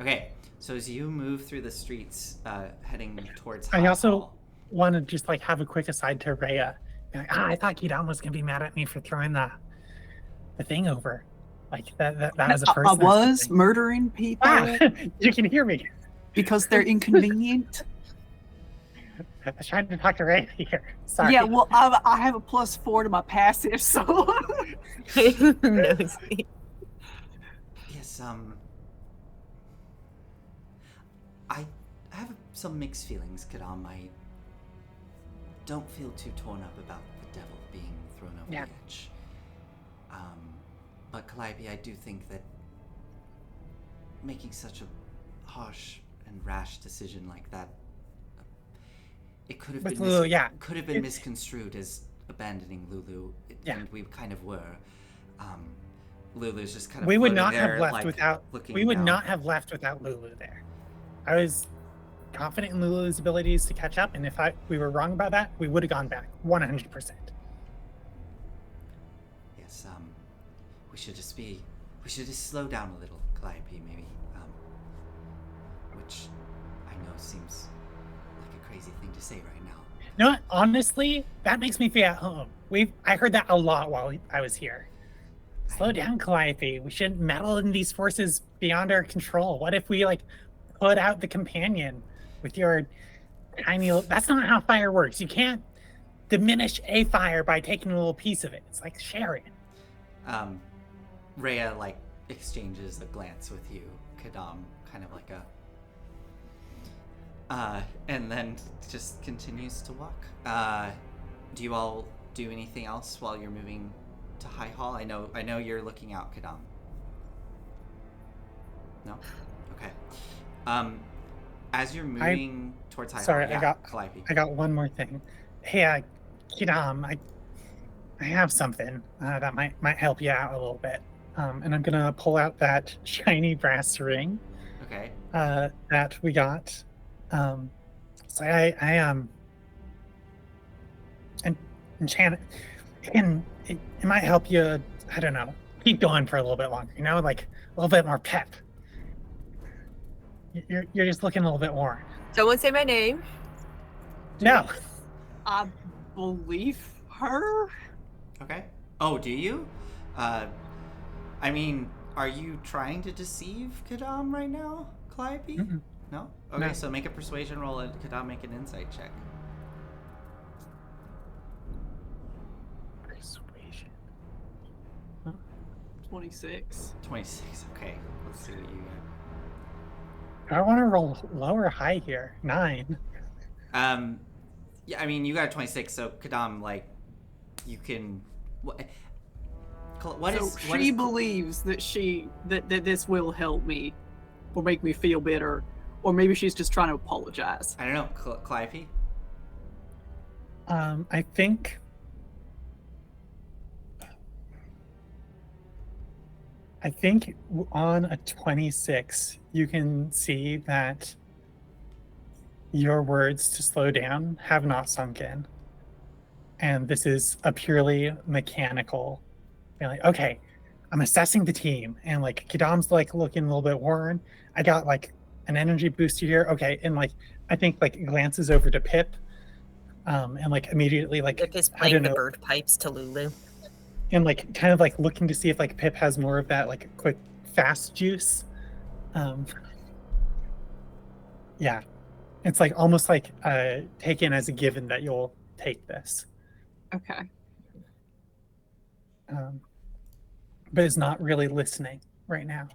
Okay, so as you move through the streets, heading towards I High also Hall, want to just like have a quick aside to Rhea. Be like, I thought Kidam was gonna be mad at me for throwing the thing over. Like that was a first. I was murdering people You can hear me. because they're inconvenient. I was trying to talk to Rhea here. Sorry. Yeah, well, I have a +4 to my passive, so. Nosy. yes, I have some mixed feelings, Kadam. I don't feel too torn up about the devil being thrown over the edge. But Calliope, I do think that making such a harsh and rash decision like that, it could have With been Lulu, could have been misconstrued as abandoning Lulu, and we kind of were. Lulu's just kind of We would floating not there, have left like, without. looking We would down. not have left without Lulu there. I was confident in Lulu's abilities to catch up, and if we were wrong about that, we would have gone back 100%. Yes, we should just slow down a little, Calliope, maybe. Which I know seems like a crazy thing to say right now. You know what? Honestly, that makes me feel at home. I heard that a lot while I was here. Slow down, Calliope. We shouldn't meddle in these forces beyond our control. What if we like put out the companion with your tiny? That's not how fire works. You can't diminish a fire by taking a little piece of it. It's like sharing. Rhea like exchanges a glance with you, Kadam, kind of like a, and then just continues to walk. Do you all do anything else while you're moving to High Hall? I know you're looking out, Kadam. No? Okay. As you're moving towards High Sorry, Hall, Calliope. I got one more thing. Hey, Kidam, I have something that might help you out a little bit. And I'm gonna pull out that shiny brass ring. Okay. That we got. So I enchant it. It might help you. I don't know. Keep going for a little bit longer. You know, like a little bit more pep. You're just looking a little bit worn. Someone say my name. No. I believe her. Okay. Oh, do you? I mean, are you trying to deceive Kadam right now, Calliope? Mm-mm. No? Okay, No. so make a persuasion roll and Kadam make an insight check. Persuasion. 26. 26, okay. Let's see what you I want to roll low or high here. 9. get. Yeah, I mean, you got a 26, so Kadam, like, you can... What is... She believes that that this will help me or make me feel better, or maybe she's just trying to apologize. I don't know, Calliope? I think on a 26, you can see that your words to slow down have not sunk in. And this is a purely mechanical being like, okay, I'm assessing the team. And like Kidam's like looking a little bit worn. I got like an energy booster here. Okay. And like, I think like glances over to Pip. And like immediately like, Pip is I playing don't the know. bird pipes to Lulu. And like kind of like looking to see if like Pip has more of that like quick fast juice. Yeah, it's like almost like taken as a given that you'll take this, Okay. but is not really listening right now.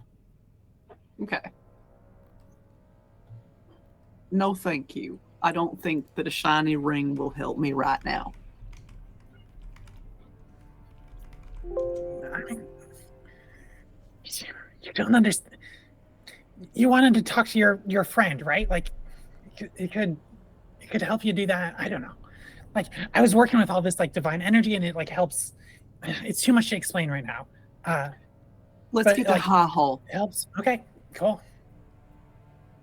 Okay. No, thank you. I don't think that a shiny ring will help me right now. I mean, don't understand. You wanted to talk to your friend, right? Like, it could help you do that. I don't know. Like, I was working with all this like divine energy, and it like helps. It's too much to explain right now. Let's But, get to like, High Hall. it helps. Okay, cool.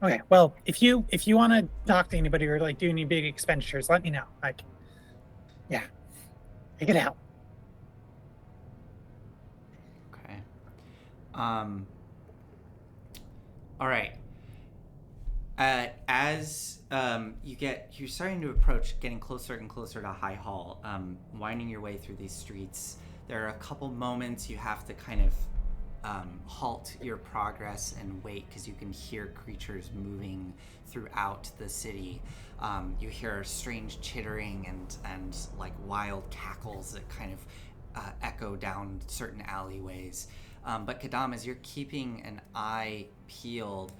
Okay, well, if you want to talk to anybody or like do any big expenditures, let me know. Like, yeah, I could help. Okay. All right. As you're starting to approach, getting closer and closer to High Hall, winding your way through these streets, there are a couple moments you have to kind of halt your progress and wait because you can hear creatures moving throughout the city. You hear strange chittering and like wild cackles that kind of echo down certain alleyways. But Kadam, as you're keeping an eye peeled,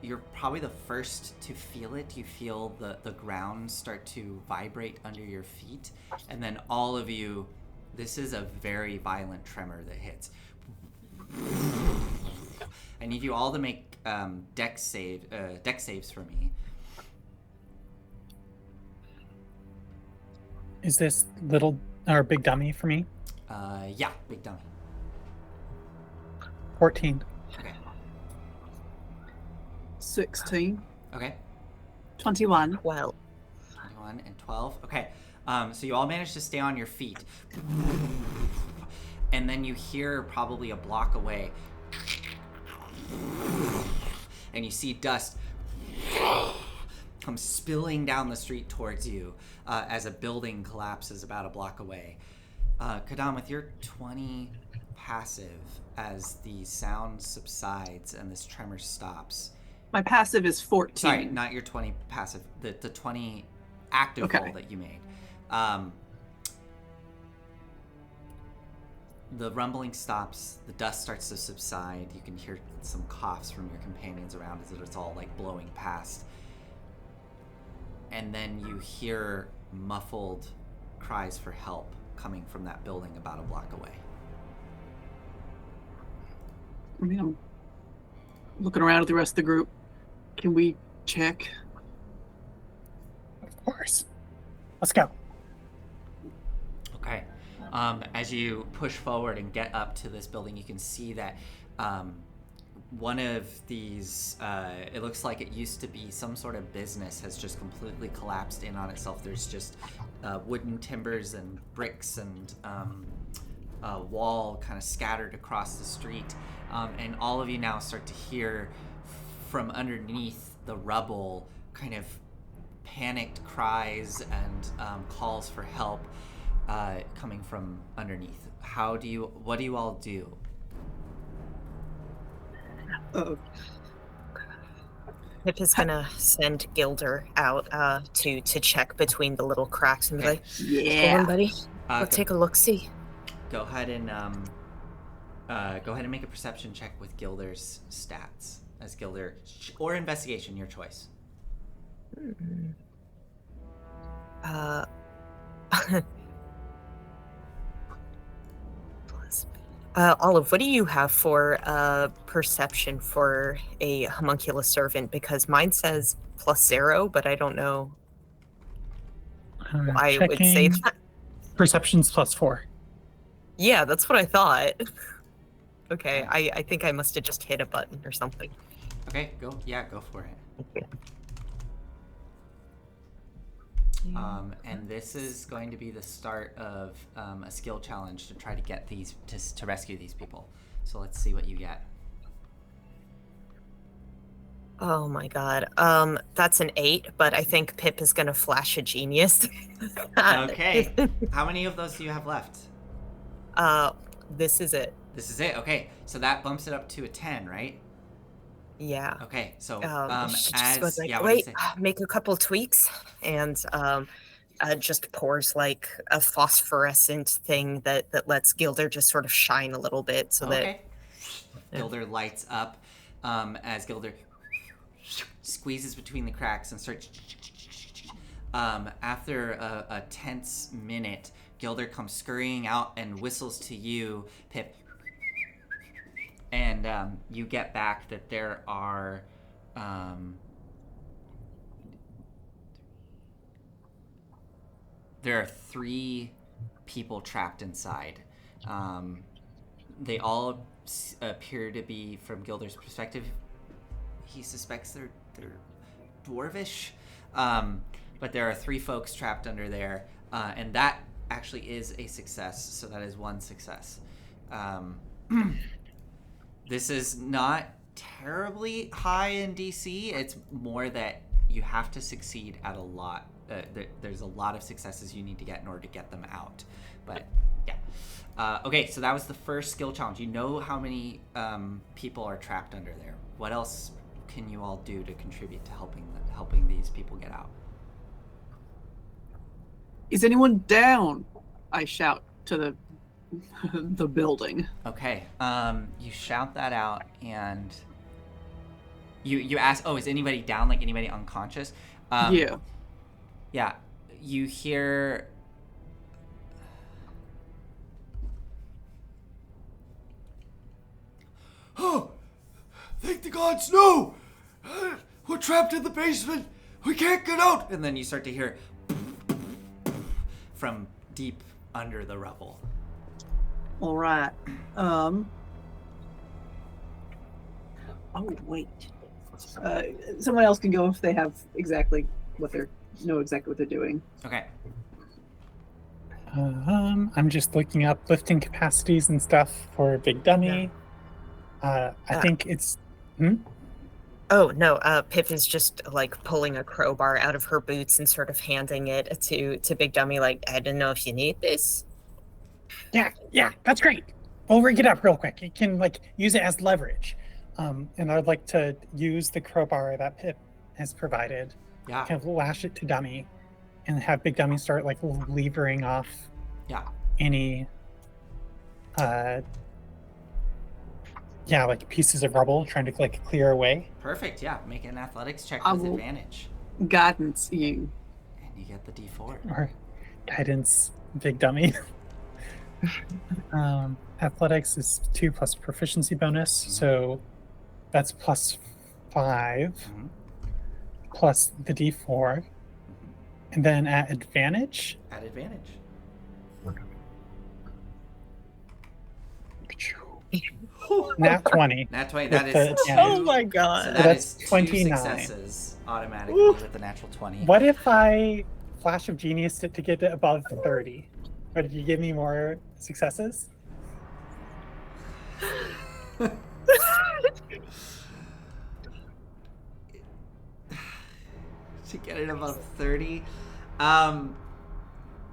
you're probably the first to feel it. You feel the ground start to vibrate under your feet, and then all of you, this is a very violent tremor that hits. I need you all to make dex saves for me. Is this little or big dummy for me? Yeah, big dummy. 14. Okay. 16. Okay. 21. Well, 21 and 12. Okay. So you all managed to stay on your feet. And then you hear probably a block away. And you see dust come spilling down the street towards you as a building collapses about a block away. Kadam, with your 20 passive, as the sound subsides and this tremor stops. My passive is 14. Sorry, not your 20 passive. The 20 active roll that you made. The rumbling stops, the dust starts to subside, you can hear some coughs from your companions around as it's all like blowing past. And then you hear muffled cries for help coming from that building about a block away. I mean, I'm looking around at the rest of the group. Can we check? Of course. Let's go. Okay. As you push forward and get up to this building, you can see that one of these, it looks like it used to be some sort of business, has just completely collapsed in on itself. There's just wooden timbers and bricks and a wall kind of scattered across the street. And all of you now start to hear from underneath the rubble kind of panicked cries and calls for help coming from underneath. What do you all do? Pip is gonna send Gilder out to check between the little cracks and be like, Yeah. "Hold on, buddy. Let's take a look. See." Go ahead and make a perception check with Gilder's stats as Gilder, or investigation, your choice. Olive, what do you have for perception for a homunculus servant? Because mine says +0, but I don't know why it would say that. Perception's +4. Yeah, that's what I thought. Okay, I think I must have just hit a button or something. Okay, go for it. Okay. And this is going to be the start of a skill challenge to try to get these to rescue these people. So let's see what you get. Oh my god. That's an 8, but I think Pip is gonna flash a genius. Okay. How many of those do you have left? This is it. This is it. Okay. So that bumps it up to a 10, right? Yeah. Okay. So she just goes like, what do you wait, say? make a couple tweaks, and just pours like a phosphorescent thing that lets Gilder just sort of shine a little bit, so that Gilder lights up as Gilder squeezes between the cracks and starts. After a tense minute, Gilder comes scurrying out and whistles to you, Pip. And you get back that there are there are 3 people trapped inside. They all appear to be, from Gilder's perspective, he suspects they're dwarvish. But there are 3 folks trapped under there, and that actually is a success, so that is 1 success. This is not terribly high in DC. It's more that you have to succeed at a lot. There's a lot of successes you need to get in order to get them out. But yeah. Okay, so that was the first skill challenge. You know how many people are trapped under there. What else can you all do to contribute to helping these people get out? Is anyone down? I shout to the building. Okay, you shout that out, and you ask, oh, is anybody down, like anybody unconscious? Yeah, you hear... Oh, thank the gods, no! We're trapped in the basement. We can't get out. And then you start to hear from deep under the rubble. All right. Oh wait. Someone else can go if they have exactly what they're doing. Okay. I'm just looking up lifting capacities and stuff for Big Dummy. I think it's. Oh no, Pip is just like pulling a crowbar out of her boots and sort of handing it to Big Dummy. Like, I don't know if you need this. Yeah, that's great. We'll rig it up real quick. You can like use it as leverage. And I'd like to use the crowbar that Pip has provided. Yeah. Kind of lash it to Dummy, and have Big Dummy start like levering off. Yeah. Any. Like pieces of rubble, trying to like clear away. Perfect. Yeah. Make an athletics check I with will advantage, guidance you. and you get the D4. Or guidance, Big Dummy. Athletics is 2 plus proficiency bonus, so that's +5 plus the D4, and then at advantage. At advantage. Nat 20. Nat 20. That is With the- 2. Oh my god. So So that's that's 2 29. successes automatically with the natural 20. What if I flash of genius it to get it above 30? But if you give me more successes? To get it above 30. And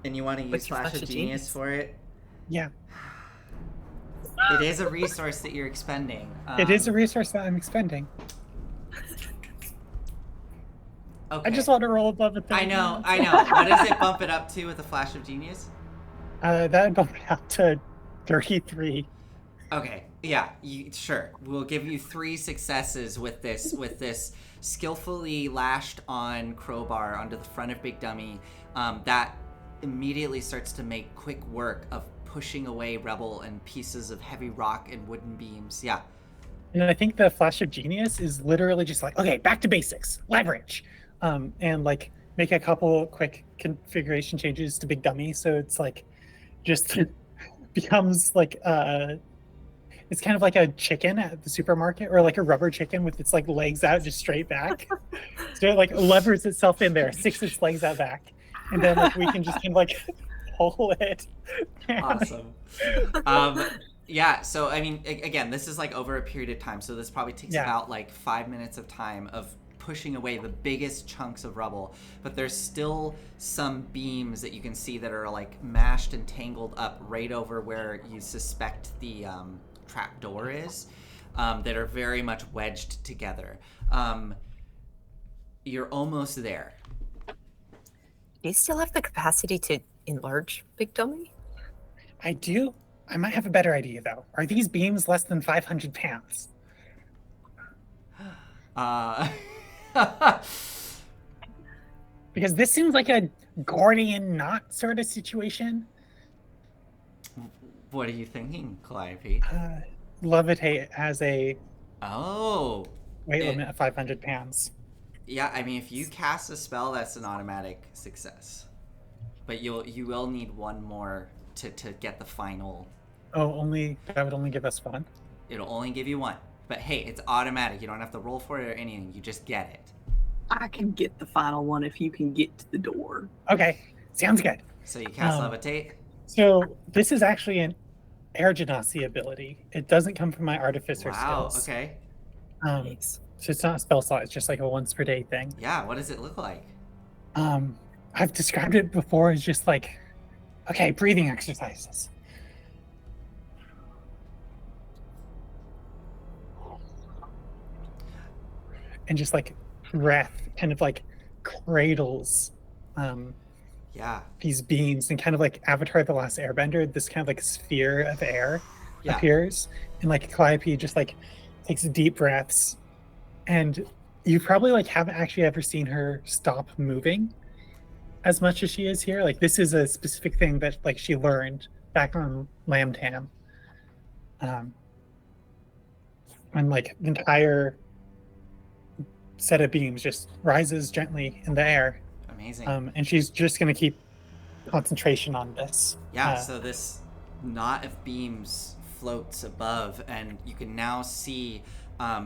you want to use What's your Flash of Genius for it? Yeah. It is a resource that you're expending. It is a resource that I'm expending. Okay. I just want to roll above a 30. I know. What does it bump it up to with a Flash of Genius? That would bump it out to 33. Okay. Yeah. Sure. We'll give you 3 successes with this skillfully lashed on crowbar onto the front of Big Dummy. That immediately starts to make quick work of pushing away rubble and pieces of heavy rock and wooden beams. Yeah. And I think the Flash of Genius is literally just like, okay, back to basics, leverage. And like make a couple quick configuration changes to Big Dummy. So it's like, just becomes like, it's kind of like a chicken at the supermarket, or like a rubber chicken with its like legs out just straight back. So it like levers itself in there, sticks its legs out back. And then like we can just kind of like pull it. Awesome. Yeah, so I mean, again, this is like over a period of time, so this probably takes about like 5 minutes of time of pushing away the biggest chunks of rubble, but there's still some beams that you can see that are like mashed and tangled up right over where you suspect the trap door is, that are very much wedged together. You're almost there. Do you still have the capacity to enlarge Big Dummy? I do. I might have a better idea though. Are these beams less than 500 pounds? Because this seems like a Gordian knot sort of situation. What are you thinking, Calliope? Levitate has a Oh. weight It- limit of 500 pounds. Yeah, I mean, if you cast a spell, that's an automatic success. But you will need one more to get the final. Oh, that would only give us one? It'll only give you one. But hey, it's automatic. You don't have to roll for it or anything. You just get it. I can get the final one if you can get to the door. Okay, sounds good. So you cast Levitate? So this is actually an air genasi ability. It doesn't come from my artificer Wow, skills. okay. Nice. So it's not a spell slot, it's just like a once per day thing. Yeah, what does it look like? I've described it before as just like, okay, breathing exercises. And just like breath kind of like cradles Yeah. these beams, and kind of like Avatar The Last Airbender, this kind of like sphere of air Yeah. appears. And like Calliope just like takes deep breaths, and you probably like haven't actually ever seen her stop moving as much as she is here. Like this is a specific thing that like she learned back on Lambtam. And like the entire set of beams just rises gently in the air. Amazing. And she's just gonna keep concentration on this. Yeah, so this knot of beams floats above, and you can now see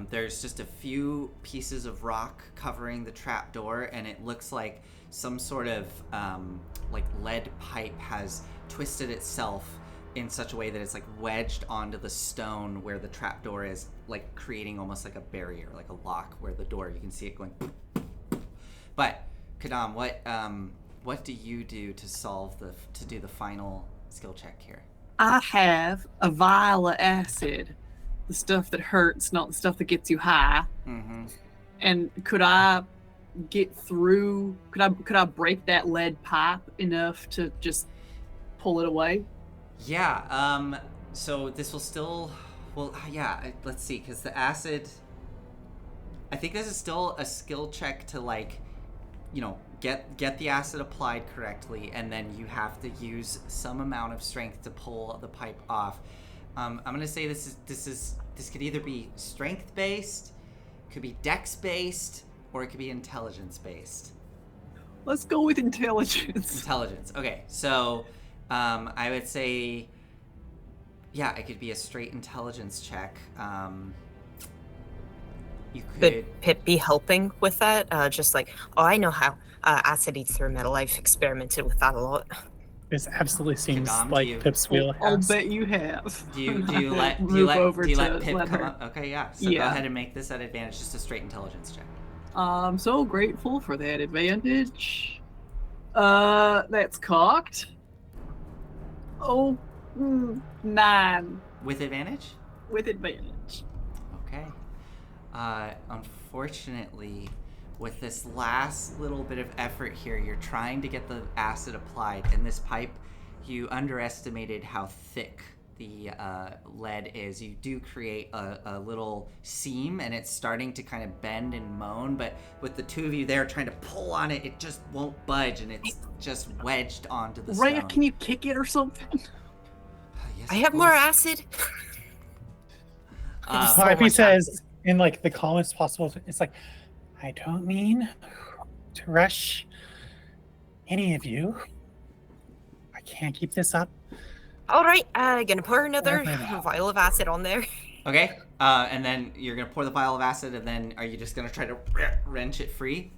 there's just a few pieces of rock covering the trap door, and it looks like some sort of like lead pipe has twisted itself in such a way that it's like wedged onto the stone where the trap door is, like creating almost like a barrier, like a lock where the door, you can see it going. But Kadam, what do you do to do the final skill check here? I have a vial of acid, the stuff that hurts, not the stuff that gets you high. Mm-hmm. And could I get through? Could I break that lead pipe enough to just pull it away? Yeah. So this will still. Well, yeah. Let's see, because the acid. I think this is still a skill check to like, get the acid applied correctly, and then you have to use some amount of strength to pull the pipe off. I'm gonna say this could either be strength based, could be dex based, or it could be intelligence based. Let's go with intelligence. Intelligence. Okay, so I would say, yeah, it could be a straight intelligence check. You could. Could Pip be helping with that? Just like, I know how acid eats through metal. I've experimented with that a lot. This absolutely seems Kadam, like Pip's I'll wheelhouse. bet you have. Do you let Pip come up? Okay, yeah. So go ahead and make this at advantage, just a straight intelligence check. I'm so grateful for that advantage. That's cocked. Oh, 9 With advantage? with advantage. Okay. Unfortunately, with this last little bit of effort here, you're trying to get the acid applied, and this pipe, you underestimated how thick the lead is. You do create a little seam, and it's starting to kind of bend and moan, but with the two of you there trying to pull on it, it just won't budge, and it's just wedged onto the Rhea, stone. can you kick it or something? Yes, I of have more course. acid. Calliope much says in like the calmest possible, it's like, I don't mean to rush any of you. I can't keep this up. All right, gonna pour another Okay. vial of acid on there. Okay, and then you're gonna pour the vial of acid, and then are you just gonna try to wrench it free?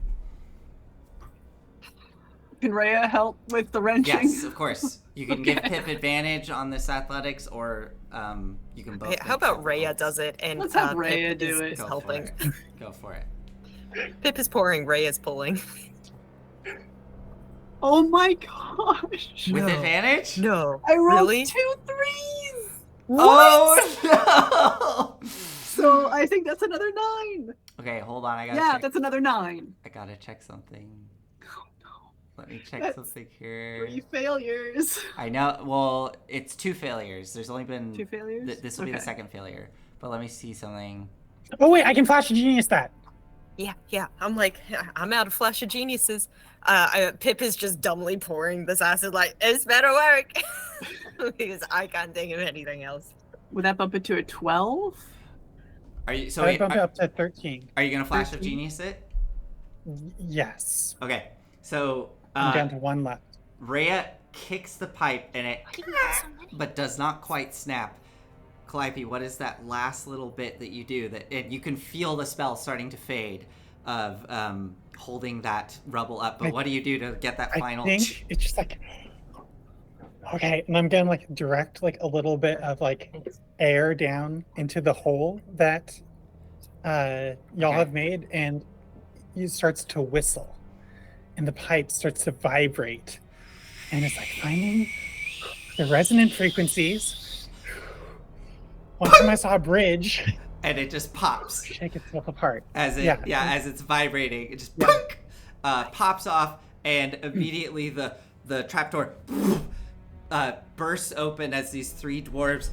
Can Rhea help with the wrenching? Yes, of course. You can give Okay. Pip advantage on this athletics, or you can both. Hey, how make about roll Rhea rolls. does it and Let's have Pip Rhea do is it. Go helping? For it. Go for it. Pip is pouring, Rhea's pulling. Oh my gosh. With No. advantage? No. I rolled Really? 2 3s. Oh no! So I think that's another 9. Okay, hold on. I gotta Yeah, check. that's another 9. I gotta check something. Oh no. Let me check That's something here. 3 failures. I know. Well, it's 2 failures. There's only been 2 failures? This will be the Okay. second failure. But let me see something. Oh wait, I can flash genius that. Yeah. I'm like, I'm out of Flash of Geniuses. Pip is just dumbly pouring this acid like, it's better work. Because I can't think of anything else. Would that bump it to a 12? Are you so I wait, bump it up to 13. are you gonna flash of 13? genius it? Yes. Okay. So I'm down to one left. Rhea kicks the pipe and it Why do you have so many? but does not quite snap. Calliope, what is that last little bit that you do you can feel the spell starting to fade of holding that rubble up, but what do you do to get that final I think it's just like, okay, and I'm gonna like direct like a little bit of like air down into the hole that y'all Okay. have made, and it starts to whistle, and the pipe starts to vibrate, and it's like finding the resonant frequencies. One time I saw a bridge and it just pops shake itself apart. as as it's vibrating. It just pops off, and immediately the trapdoor bursts open as these three dwarves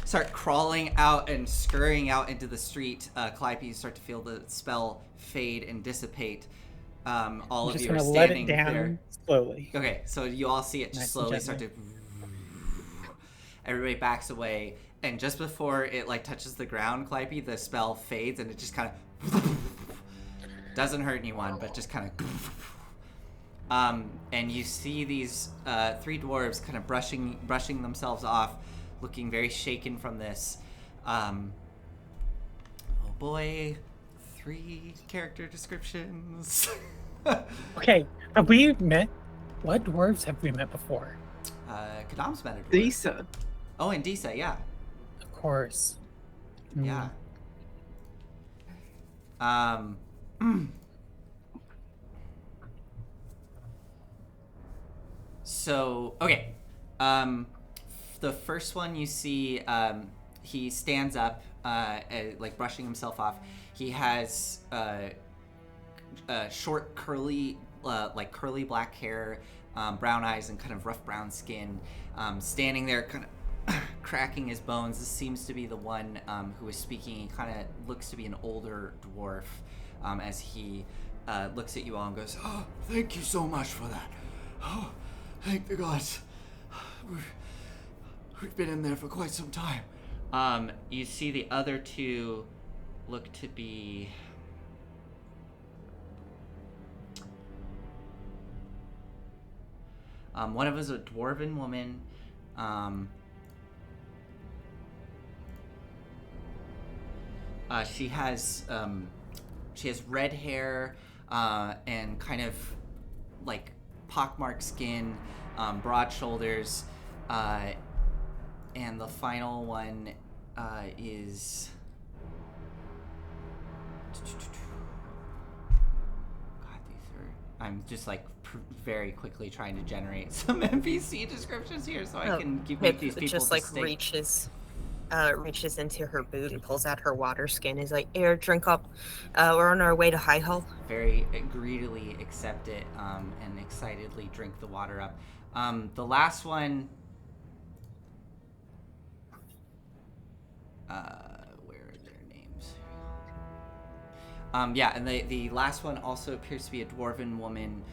start crawling out and scurrying out into the street. Calliope, you start to feel the spell fade and dissipate. All I'm of just you are gonna let standing it down there. slowly. Okay, so you all see it just Nice and slowly start to. gently. Everybody backs away, and just before it like touches the ground, Calliope, the spell fades, and it just kind of doesn't hurt anyone, but just kind of. And you see these three dwarves kind of brushing themselves off, looking very shaken from this. Oh boy, 3 character descriptions. Okay, have we met? What dwarves have we met before? Kadam's met a dwarf. Disa. Oh, and Disa, yeah. Of course. Yeah. So, okay. The first one you see, he stands up, like brushing himself off. He has short, curly, like curly black hair, brown eyes, and kind of rough brown skin. Standing there, kind of cracking his bones. This seems to be the one who is speaking. He kind of looks to be an older dwarf as he looks at you all and goes, Oh, thank you so much for that. Oh, thank the gods. We've been in there for quite some time. You see the other two look to be... one of them is a dwarven woman. She has red hair and kind of like pockmarked skin, broad shoulders, and the final one is. God, I'm just like very quickly trying to generate some NPC descriptions here so I can make these people just like distinct. reaches into her boot and pulls out her water skin. Is like, here, drink up. We're on our way to High Hall. Very greedily accept it and excitedly drink the water up. The last one. Where are their names? Yeah, and the last one also appears to be a dwarven woman.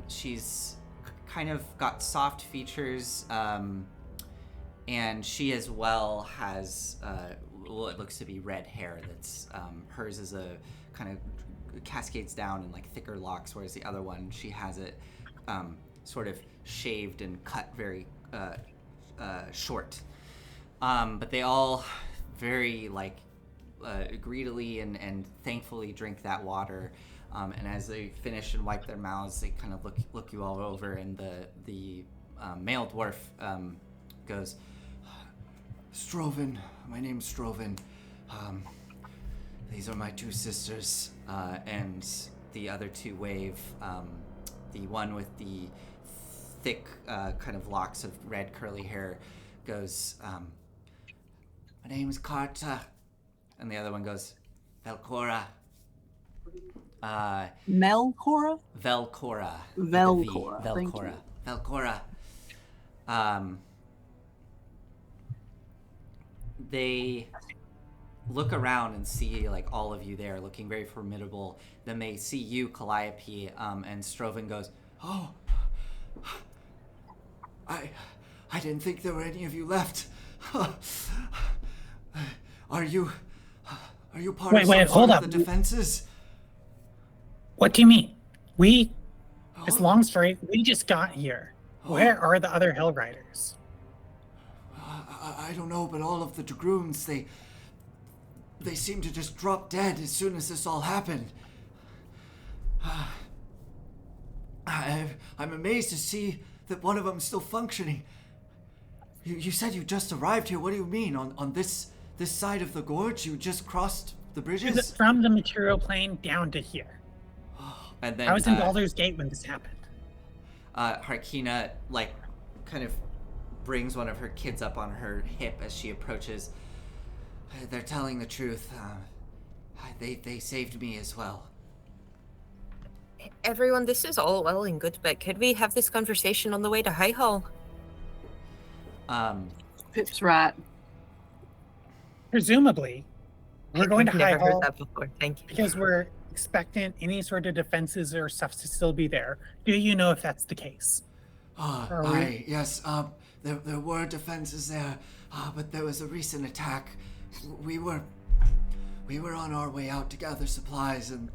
She's kind of got soft features, and she as well has what looks to be red hair. That's hers is a kind of cascades down in like thicker locks, whereas the other one, she has it sort of shaved and cut very short. But they all very like greedily and thankfully drink that water. And as they finish and wipe their mouths, they kind of look you all over, and the male dwarf goes, Stroven, my name's Stroven. These are my 2 sisters. and the other two wave. The one with the thick kind of locks of red curly hair goes, my name's Carta. And the other one goes, Velcora. Melcora? Velcora. Velcora, thank Velcora. you. Velcora. They look around and see like all of you there looking very formidable. Then they see you, Calliope, and Strovan goes, Oh, I didn't think there were any of you left. Are you part Wait, of some hold sort up. of the defenses? What do you mean? It's a long story. We just got here. Where are the other Hell Riders? I don't know, but all of the Dragoons, they seem to just drop dead as soon as this all happened. I'm amazed to see that one of them's still functioning. You said you just arrived here. What do you mean? On this side of the gorge? You just crossed the bridges? From the material plane down to here. and then I was in Baldur's Gate when this happened. Harkina like kind of brings one of her kids up on her hip as she approaches. They're telling the truth. They saved me as well. Everyone, this is all well and good, but could we have this conversation on the way to High Hall? Pip's right. Presumably, we're going to I've High never heard Hall that before. Thank you. because we're expectant any sort of defenses or stuff to still be there. Do you know if that's the case? Yes, there were defenses there, but there was a recent attack. We were on our way out to gather supplies, and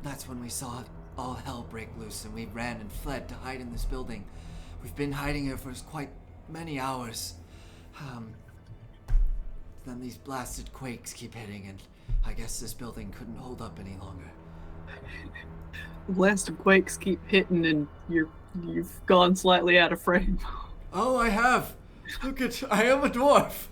that's when we saw all hell break loose, and we ran and fled to hide in this building. We've been hiding here for quite many hours. Then these blasted quakes keep hitting, and I guess this building couldn't hold up any longer. Blast of quakes keep hitting, and you've gone slightly out of frame. Oh, I have. Look at, I am a dwarf.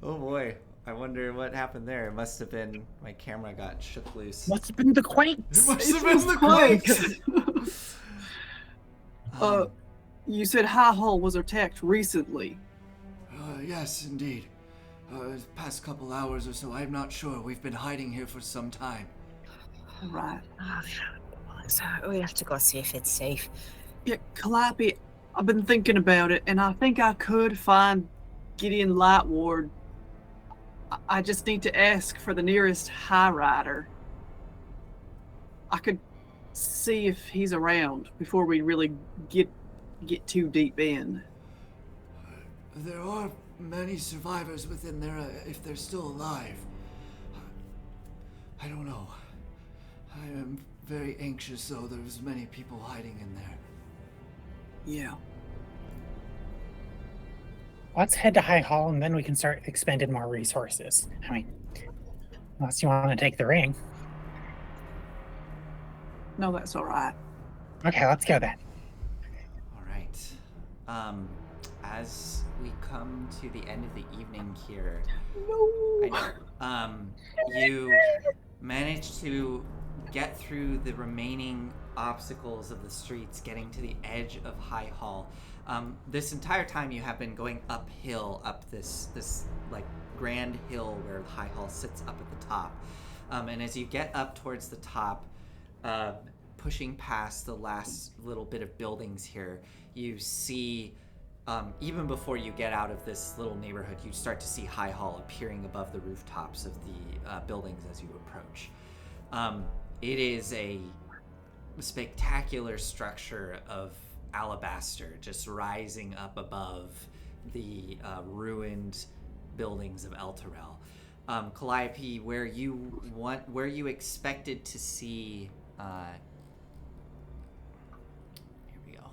Oh boy, I wonder what happened there. It must have been my camera got shook loose. Must have been the quakes. It must have been the quakes. You said High Hall was attacked recently. Yes, indeed. Past couple hours or so, I'm not sure. We've been hiding here for some time. Right. So we have to go see if it's safe. Yeah, Calliope, I've been thinking about it, and I think I could find Gideon Lightward. I just need to ask for the nearest High Rider. I could see if he's around before we really get too deep in. There are many survivors within there if they're still alive. I don't know. I am very anxious, though. There's many people hiding in there. Yeah. Let's head to High Hall and then we can start expending more resources. I mean, unless you want to take the ring. No, that's all right. Okay, let's go then. All right. As we come to the end of the evening here, I know, you manage to get through the remaining obstacles of the streets, getting to the edge of High Hall. This entire time you have been going uphill, up this like grand hill where High Hall sits up at the top. And as you get up towards the top, pushing past the last little bit of buildings here, you see, even before you get out of this little neighborhood, you start to see High Hall appearing above the rooftops of the buildings as you approach. It is a spectacular structure of alabaster just rising up above the ruined buildings of Elturel. Calliope, where you expected to see here we go.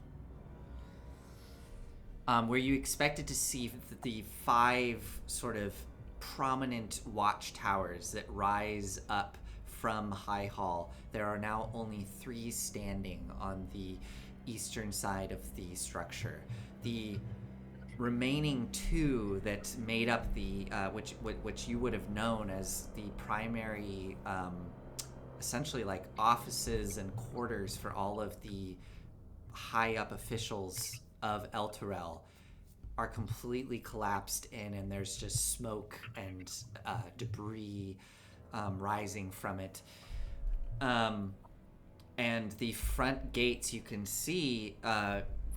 Where you expected to see the 5 sort of prominent watchtowers that rise up from High Hall, there are now only 3 standing on the eastern side of the structure. The remaining 2 that made up the which you would have known as the primary essentially like offices and quarters for all of the high up officials of Elturel are completely collapsed in, and there's just smoke and debris rising from it. And the front gates you can see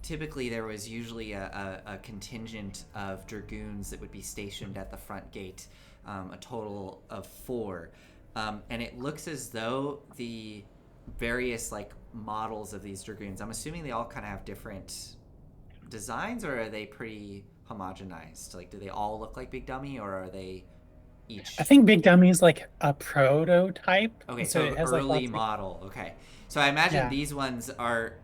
typically there was usually a contingent of dragoons that would be stationed at the front gate, a total of 4. And it looks as though the various like models of these dragoons, I'm assuming they all kind of have different designs, or are they pretty homogenized? Like, do they all look like Big Dummy, or are they each? I think Big Dummy is like a prototype. Okay, so it has early like model. Okay, so I imagine Yeah. these ones are,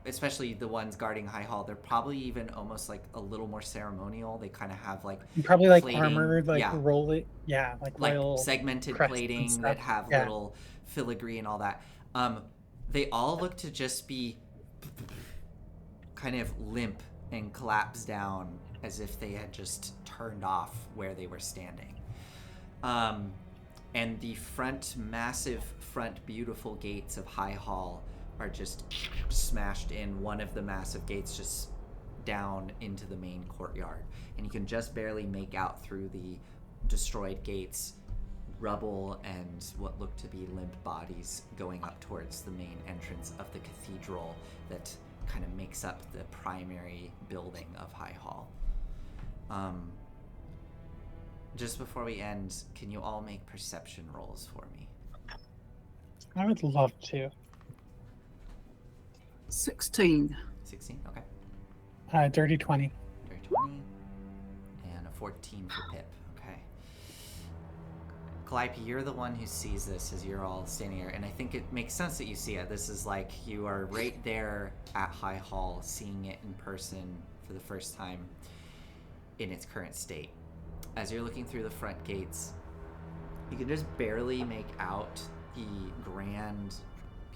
especially the ones guarding High Hall, they're probably even almost like a little more ceremonial. They kind of have like probably like plating, armored, like yeah. roll it, like royal segmented crests and plating stuff. that have Yeah. little filigree and all that. They all look to just be kind of limp and collapse down as if they had just turned off where they were standing. And the massive front beautiful gates of High Hall are just smashed in. One of the massive gates just down into the main courtyard, and you can just barely make out through the destroyed gates rubble and what look to be limp bodies going up towards the main entrance of the cathedral that kind of makes up the primary building of High Hall. Just before we end, can you all make perception rolls for me? I would love to. 16. 16? Okay. Dirty 20. Dirty 20. And a 14 for Pip. Okay. Calliope, you're the one who sees this as you're all standing here, and I think it makes sense that you see it. This is like you are right there at High Hall, seeing it in person for the first time in its current state. As you're looking through the front gates, you can just barely make out the grand,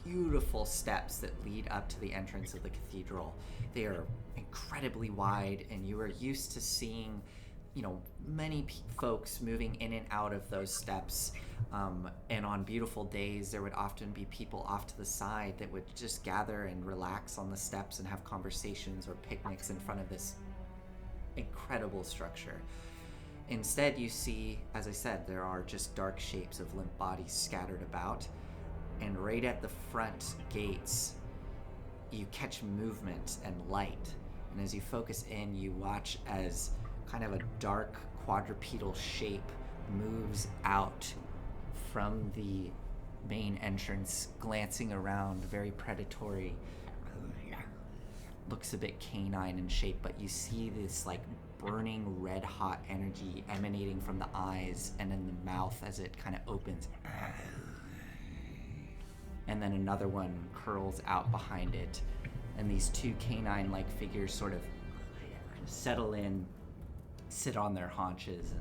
beautiful steps that lead up to the entrance of the cathedral. They are incredibly wide, and you are used to seeing, many folks moving in and out of those steps. And on beautiful days, there would often be people off to the side that would just gather and relax on the steps and have conversations or picnics in front of this incredible structure. Instead, you see, as I said, there are just dark shapes of limp bodies scattered about. And right at the front gates, you catch movement and light. And as you focus in, you watch as kind of a dark quadrupedal shape moves out from the main entrance, glancing around, very predatory. Looks a bit canine in shape, but you see this like burning red hot energy emanating from the eyes and in the mouth as it kind of opens. And then another one curls out behind it, and these two canine-like figures sort of settle in, sit on their haunches,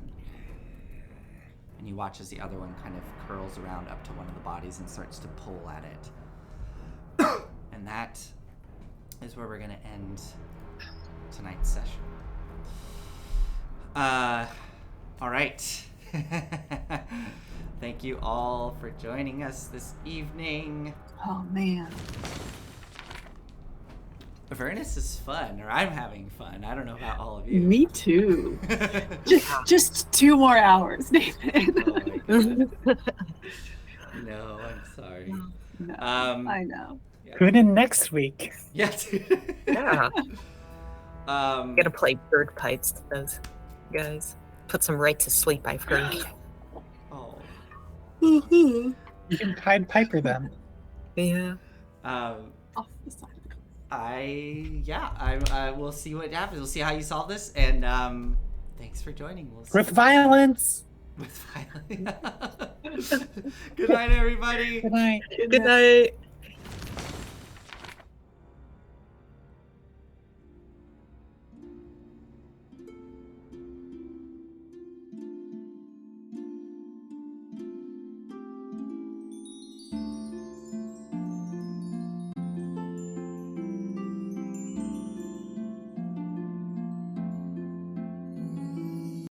and you watch as the other one kind of curls around up to one of the bodies and starts to pull at it. And that is where we're going to end tonight's session. All right. Thank you all for joining us this evening. Oh, man. Avernus is fun, or I'm having fun. I don't know about all of you. Me too. Just 2 more hours, Nathan. Oh my God. No, I'm sorry. No, I know. Yeah. Tune in next week. Yes. Yeah. Gotta play bird pipes to those guys. Put them right to sleep, I've heard. Oh. You can Pied Piper them. Yeah. Off the side. We'll see what happens. We'll see how you solve this, and thanks for joining. We'll see. With violence. With violence. Good night, everybody. Good night. Good night.